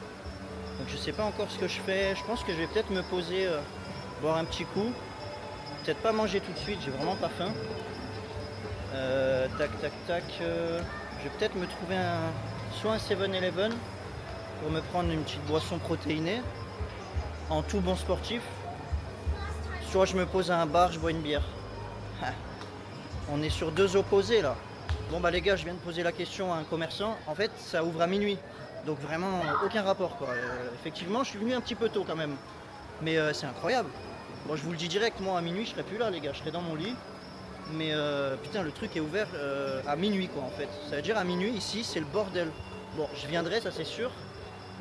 Donc je sais pas encore ce que je fais, je pense que je vais peut-être me poser, boire un petit coup. Peut-être pas manger tout de suite, j'ai vraiment pas faim. Tac tac tac, je vais peut-être me trouver soit un 7-Eleven pour me prendre une petite boisson protéinée en tout bon sportif, soit je me pose à un bar, je bois une bière. On est sur 2 opposés là. Bon bah les gars, je viens de poser la question à un commerçant, en fait ça ouvre à minuit, donc vraiment aucun rapport quoi. Effectivement je suis venu un petit peu tôt quand même, mais c'est incroyable. Bon je vous le dis direct, moi à minuit je serai plus là les gars, je serai dans mon lit. Mais putain le truc est ouvert à minuit quoi en fait. Ça veut dire à minuit ici c'est le bordel. Bon je viendrai ça c'est sûr.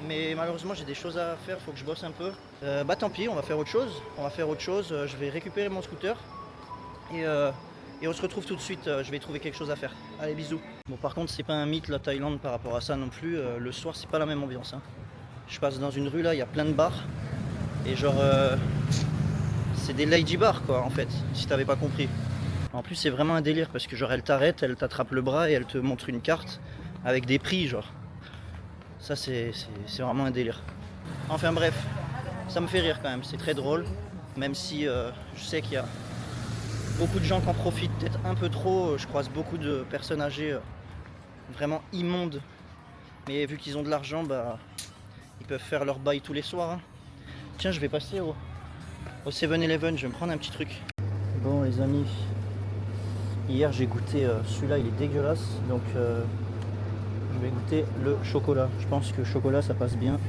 Mais malheureusement j'ai des choses à faire, faut que je bosse un peu. Bah tant pis, on va faire autre chose. Je vais récupérer mon scooter. Et on se retrouve tout de suite, je vais trouver quelque chose à faire. Allez bisous. Bon par contre c'est pas un mythe la Thaïlande par rapport à ça non plus. Le soir c'est pas la même ambiance hein. Je passe dans une rue là, il y a plein de bars. Et genre c'est des lady bars quoi en fait, si t'avais pas compris. En plus c'est vraiment un délire parce que genre elle t'arrête, elle t'attrape le bras et elle te montre une carte avec des prix genre. Ça c'est vraiment un délire. Enfin bref, ça me fait rire quand même, c'est très drôle. Même si je sais qu'il y a beaucoup de gens qui en profitent peut-être un peu trop. Je croise beaucoup de personnes âgées vraiment immondes. Mais vu qu'ils ont de l'argent, bah ils peuvent faire leur bail tous les soirs. Hein. Tiens, je vais passer au 7-Eleven, je vais me prendre un petit truc. Bon les amis, hier j'ai goûté celui-là, il est dégueulasse. Donc je vais goûter le chocolat. Je pense que chocolat ça passe bien.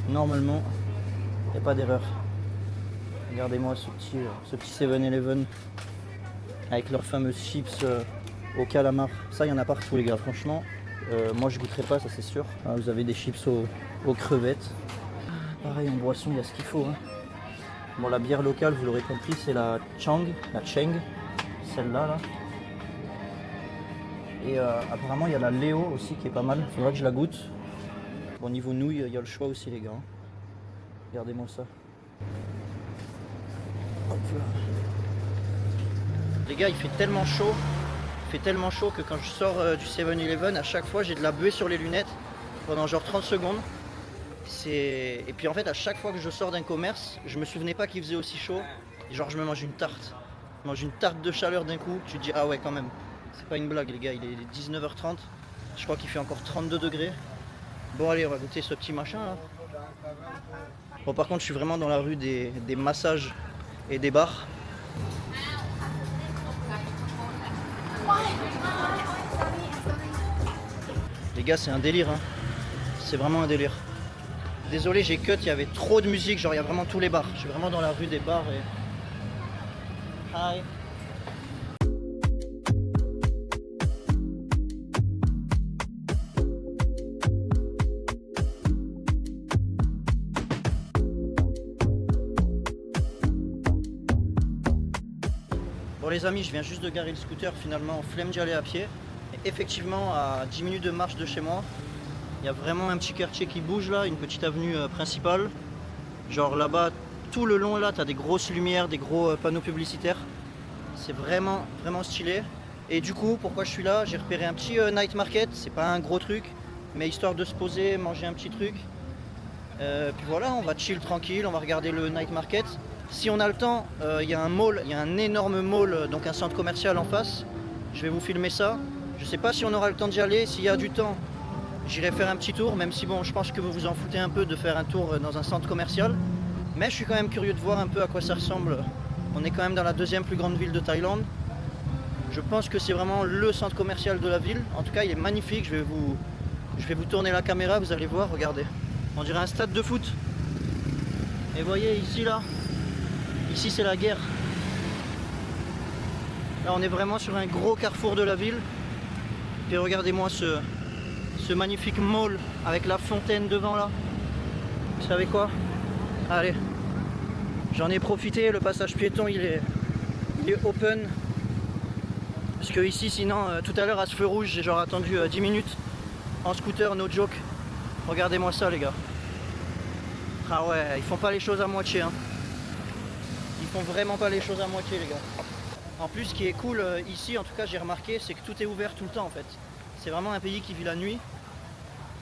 Normalement, il n'y a pas d'erreur. Regardez-moi ce petit 7-Eleven avec leurs fameuses chips au calamar. Ça, il y en a partout les gars, franchement. Moi je goûterai pas, ça c'est sûr. Ah, vous avez des chips aux crevettes. Pareil en boisson, il y a ce qu'il faut. Hein. Bon, la bière locale, vous l'aurez compris, c'est la Chang, celle-là. Là. Et apparemment, il y a la Léo aussi qui est pas mal. Il faudra que je la goûte. Bon, niveau nouilles, il y a le choix aussi, les gars. Hein. Regardez-moi ça. Hop là. Les gars, il fait tellement chaud. Il fait tellement chaud que quand je sors du 7-Eleven, à chaque fois, j'ai de la buée sur les lunettes pendant genre 30 secondes. Et puis en fait, à chaque fois que je sors d'un commerce, je me souvenais pas qu'il faisait aussi chaud. Et genre, je me mange une tarte. Je mange une tarte de chaleur d'un coup. Tu te dis, ah ouais, quand même. C'est pas une blague, les gars. Il est 19h30. Je crois qu'il fait encore 32 degrés. Bon, allez, on va goûter ce petit machin là. Bon, par contre, je suis vraiment dans la rue des massages et des bars. Les gars, c'est un délire. Hein. C'est vraiment un délire. Désolé, j'ai cut, il y avait trop de musique, genre il y a vraiment tous les bars. Je suis vraiment dans la rue des bars et... Hi. Bon les amis, je viens juste de garer le scooter, finalement flemme d'y aller à pied. Et effectivement, à 10 minutes de marche de chez moi, il y a vraiment un petit quartier qui bouge là, une petite avenue principale. Genre là-bas, tout le long là, t'as des grosses lumières, des gros panneaux publicitaires. C'est vraiment, vraiment stylé. Et du coup, pourquoi je suis là? J'ai repéré un petit night market, c'est pas un gros truc, mais histoire de se poser, manger un petit truc. Puis voilà, on va chill tranquille, on va regarder le night market. Si on a le temps, il y a un mall, il y a un énorme mall, donc un centre commercial en face. Je vais vous filmer ça. Je sais pas si on aura le temps d'y aller, s'il y a du temps. J'irai faire un petit tour, même si bon, je pense que vous vous en foutez un peu de faire un tour dans un centre commercial. Mais je suis quand même curieux de voir un peu à quoi ça ressemble. On est quand même dans la deuxième plus grande ville de Thaïlande. Je pense que c'est vraiment le centre commercial de la ville. En tout cas, il est magnifique. Je vais vous tourner la caméra, vous allez voir, regardez. On dirait un stade de foot. Et voyez ici là, ici c'est la guerre. Là on est vraiment sur un gros carrefour de la ville. Et regardez-moi ce magnifique mall avec la fontaine devant là. Vous savez quoi? Allez, j'en ai profité, le passage piéton il est open. Parce que ici sinon tout à l'heure à ce feu rouge j'ai genre attendu 10 minutes en scooter, no joke. Regardez-moi ça les gars. Ah ouais, ils font pas les choses à moitié hein. Ils font vraiment pas les choses à moitié les gars. En plus ce qui est cool ici en tout cas j'ai remarqué c'est que tout est ouvert tout le temps en fait. C'est vraiment un pays qui vit la nuit.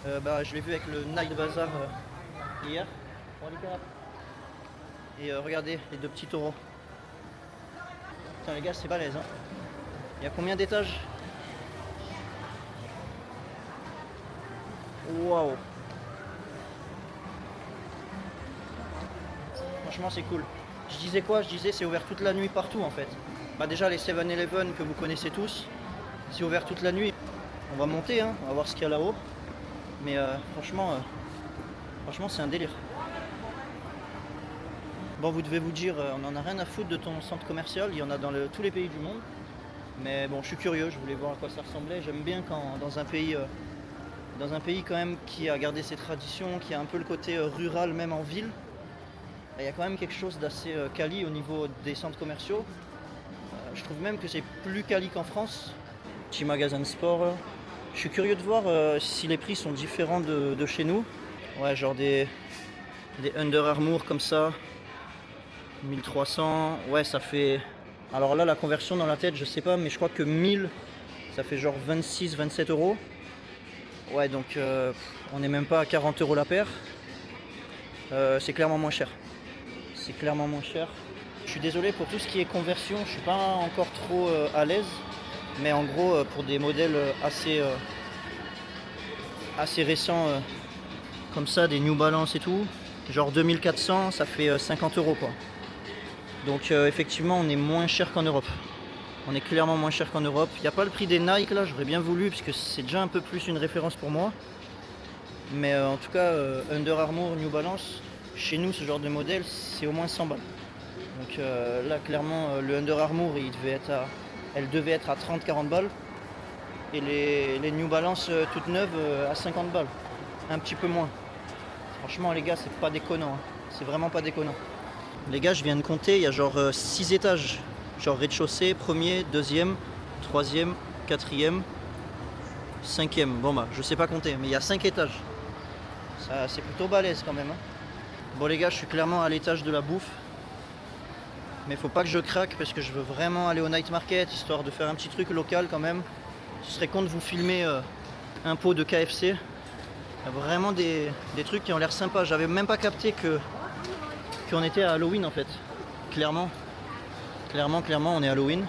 Je l'ai vu avec le Night Bazaar hier. Et regardez les deux petits taureaux. Putain les gars c'est balèze hein. Il y a combien d'étages? Waouh. Franchement c'est cool. Je disais quoi? Je disais c'est ouvert toute la nuit partout en fait. Bah déjà les 7-Eleven que vous connaissez tous, c'est ouvert toute la nuit. On va monter hein, on va voir ce qu'il y a là-haut. Mais franchement c'est un délire. Bon vous devez vous dire on en a rien à foutre de ton centre commercial, il y en a dans tous les pays du monde. Mais bon je suis curieux, je voulais voir à quoi ça ressemblait. J'aime bien quand dans un pays quand même qui a gardé ses traditions, qui a un peu le côté rural même en ville. Il y a quand même quelque chose d'assez quali au niveau des centres commerciaux. Je trouve même que c'est plus quali qu'en France. Petit magasin de sport. Là. Je suis curieux de voir si les prix sont différents de chez nous. Ouais, genre des Under Armour comme ça. 1300. Ouais, ça fait Alors là, la conversion dans la tête, je sais pas, mais je crois que 1000, ça fait genre 26-27 euros. Ouais, donc on n'est même pas à 40 euros la paire. C'est clairement moins cher. C'est clairement moins cher. Je suis désolé pour tout ce qui est conversion, je suis pas encore trop à l'aise. Mais en gros, pour des modèles assez récents, comme ça, des New Balance et tout, genre 2400, ça fait 50 euros quoi. Donc effectivement, on est moins cher qu'en Europe. On est clairement moins cher qu'en Europe. Il n'y a pas le prix des Nike là, j'aurais bien voulu, parce que c'est déjà un peu plus une référence pour moi. Mais en tout cas, Under Armour, New Balance, chez nous, ce genre de modèle, c'est au moins 100 balles. Donc là, clairement, le Under Armour, elle devait être à 30-40 balles. Et les New Balance toutes neuves à 50 balles. Un petit peu moins. Franchement, les gars, c'est pas déconnant. Hein. C'est vraiment pas déconnant. Les gars, je viens de compter, il y a genre 6 étages. Genre rez-de-chaussée, premier, deuxième, troisième, quatrième, cinquième. Bon bah, je sais pas compter, mais il y a 5 étages. Ça, c'est plutôt balèze quand même. Hein. Bon les gars, je suis clairement à l'étage de la bouffe. Mais faut pas que je craque parce que je veux vraiment aller au night market, histoire de faire un petit truc local quand même. Ce serait con de vous filmer un pot de KFC. Il y a vraiment des trucs qui ont l'air sympas. J'avais même pas capté qu'on était à Halloween en fait. Clairement, on est Halloween.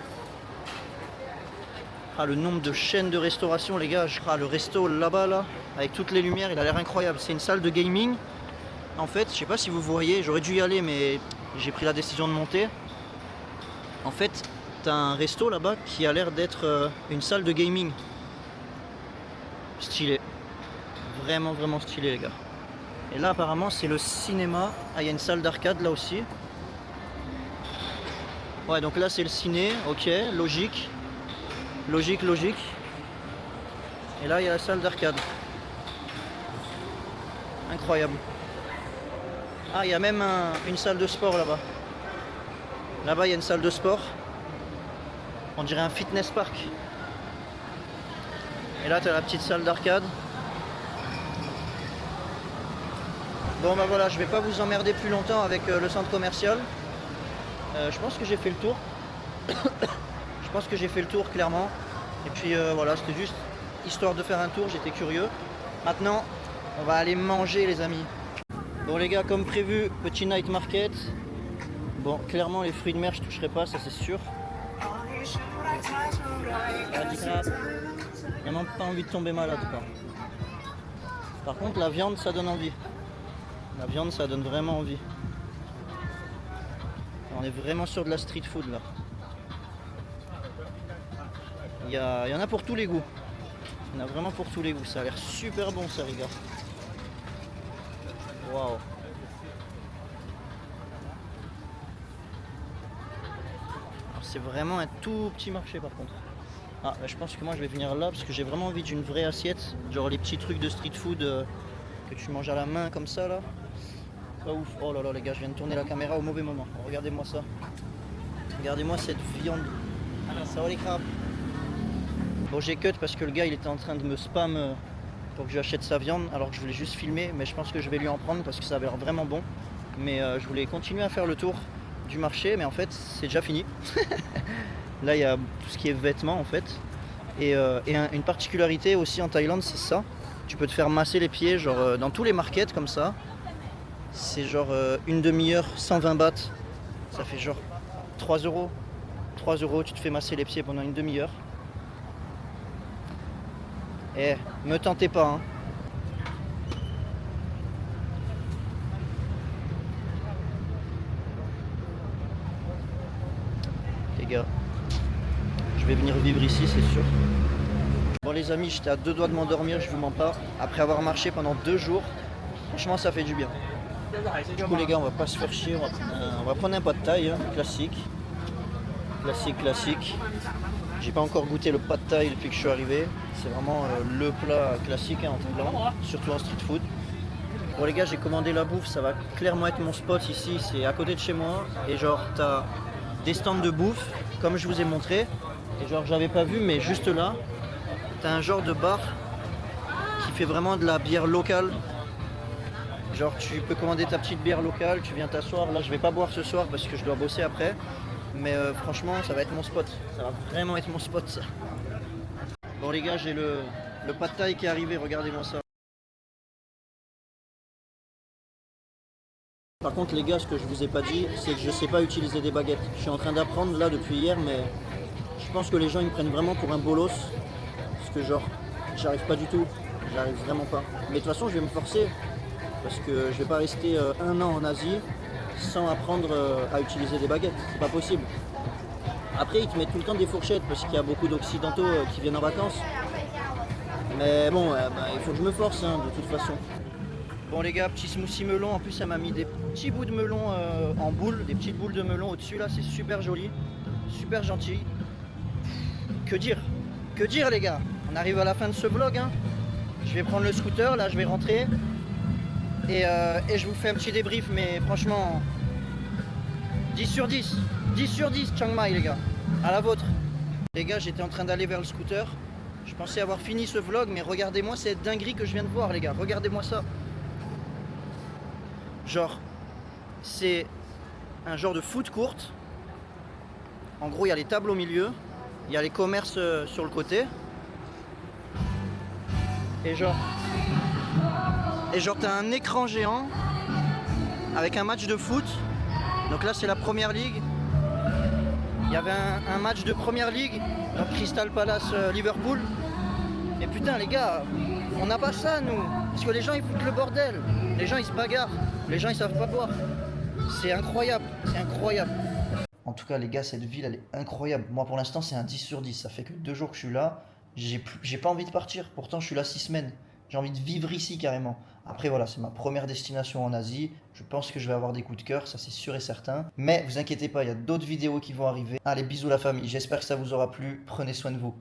Ah, le nombre de chaînes de restauration, les gars. Le resto là-bas, là, avec toutes les lumières, il a l'air incroyable. C'est une salle de gaming. En fait, je sais pas si vous voyez, j'aurais dû y aller, mais j'ai pris la décision de monter. En fait, t'as un resto là-bas qui a l'air d'être une salle de gaming. Stylé. Vraiment, vraiment stylé, les gars. Et là, apparemment, c'est le cinéma. Ah, il y a une salle d'arcade là aussi. Ouais, donc là, c'est le ciné. Ok, logique. Logique. Et là, il y a la salle d'arcade. Incroyable. Ah, il y a même une salle de sport là-bas. Là-bas, il y a une salle de sport. On dirait un fitness park. Et là, tu as la petite salle d'arcade. Bon, bah voilà, je vais pas vous emmerder plus longtemps avec le centre commercial. Je pense que j'ai fait le tour. Je pense que j'ai fait le tour, clairement. Et puis voilà, c'était juste histoire de faire un tour, j'étais curieux. Maintenant, on va aller manger, les amis. Bon, les gars, comme prévu, petit night market. Bon, clairement, les fruits de mer, je toucherai pas, ça c'est sûr. Vraiment pas envie de tomber malade, quoi. Par contre, la viande, ça donne envie. La viande, ça donne vraiment envie. On est vraiment sur de la street food, là. Il y en a pour tous les goûts. Il y en a vraiment pour tous les goûts. Ça a l'air super bon, ça, les gars. Waouh. Alors, c'est vraiment un tout petit marché, par contre. Ah, bah, je pense que moi, je vais venir là parce que j'ai vraiment envie d'une vraie assiette. Genre les petits trucs de street food que tu manges à la main, comme ça, là. Pas ouf. Oh là là, les gars, je viens de tourner la caméra au mauvais moment. Regardez-moi ça. Regardez-moi cette viande. Ça va, les crabes. Bon, j'ai cut parce que le gars il était en train de me spam pour que j'achète sa viande alors que je voulais juste filmer, mais je pense que je vais lui en prendre parce que ça avait l'air vraiment bon. Mais je voulais continuer à faire le tour du marché, mais en fait c'est déjà fini. Là il y a tout ce qui est vêtements en fait. Et une particularité aussi en Thaïlande, c'est ça. Tu peux te faire masser les pieds genre dans tous les markets comme ça. C'est genre une demi-heure, 120 bahts. Ça fait genre 3 euros. 3 euros, tu te fais masser les pieds pendant une demi-heure. Eh, me tentez pas, hein. Les gars, je vais venir vivre ici, c'est sûr. Bon les amis, j'étais à 2 doigts de m'endormir, je vous mens pas. Après avoir marché pendant 2 jours, franchement ça fait du bien. Du coup les gars, on va pas se faire chier, on va prendre un pad thaï, hein, classique. Classique. J'ai pas encore goûté le pad thaï depuis que je suis arrivé. C'est vraiment le plat classique hein, en Thaïlande, surtout en street food. Bon les gars, j'ai commandé la bouffe, ça va clairement être mon spot ici, c'est à côté de chez moi. Et genre t'as des stands de bouffe, comme je vous ai montré. Et genre j'avais pas vu, mais juste là, t'as un genre de bar qui fait vraiment de la bière locale. Genre tu peux commander ta petite bière locale, tu viens t'asseoir. Là je vais pas boire ce soir parce que je dois bosser après. Mais franchement, ça va être mon spot. Ça va vraiment être mon spot, ça. Bon les gars, j'ai le pad thai qui est arrivé, regardez-moi ça. Par contre les gars, ce que je vous ai pas dit, c'est que je sais pas utiliser des baguettes. Je suis en train d'apprendre là depuis hier, mais je pense que les gens ils me prennent vraiment pour un bolos. Parce que genre, j'arrive pas du tout. J'arrive vraiment pas. Mais de toute façon, je vais me forcer. Parce que je vais pas rester un an en Asie sans apprendre à utiliser des baguettes. C'est pas possible. Après, ils te mettent tout le temps des fourchettes parce qu'il y a beaucoup d'occidentaux qui viennent en vacances. Mais bon, il faut que je me force hein, de toute façon. Bon les gars, petit smoothie melon, en plus ça m'a mis des petits bouts de melon en boule, des petites boules de melon au-dessus là, c'est super joli, super gentil. Que dire les gars, on arrive à la fin de ce vlog hein. Je vais prendre le scooter, là je vais rentrer et je vous fais un petit débrief, mais franchement 10 sur 10, 10 sur 10 Chiang Mai les gars, à la vôtre. Les gars, j'étais en train d'aller vers le scooter, je pensais avoir fini ce vlog, mais regardez-moi cette dinguerie que je viens de voir les gars, regardez-moi ça. Genre, c'est un genre de foot courte. En gros, il y a les tables au milieu, il y a les commerces sur le côté. Et genre, t'as un écran géant avec un match de foot. Donc là, c'est la première ligue. Il y avait un match de première ligue, donc Crystal Palace Liverpool. Et putain, les gars, on n'a pas ça nous. Parce que les gens ils foutent le bordel. Les gens ils se bagarrent. Les gens ils savent pas boire. C'est incroyable, c'est incroyable. En tout cas les gars, cette ville elle est incroyable. Moi pour l'instant c'est un 10 sur 10. Ça fait que 2 jours que je suis là. J'ai pas envie de partir. Pourtant je suis là 6 semaines. J'ai envie de vivre ici carrément. Après voilà, c'est ma première destination en Asie. Je pense que je vais avoir des coups de cœur, ça c'est sûr et certain. Mais vous inquiétez pas, il y a d'autres vidéos qui vont arriver. Allez, bisous la famille. J'espère que ça vous aura plu. Prenez soin de vous.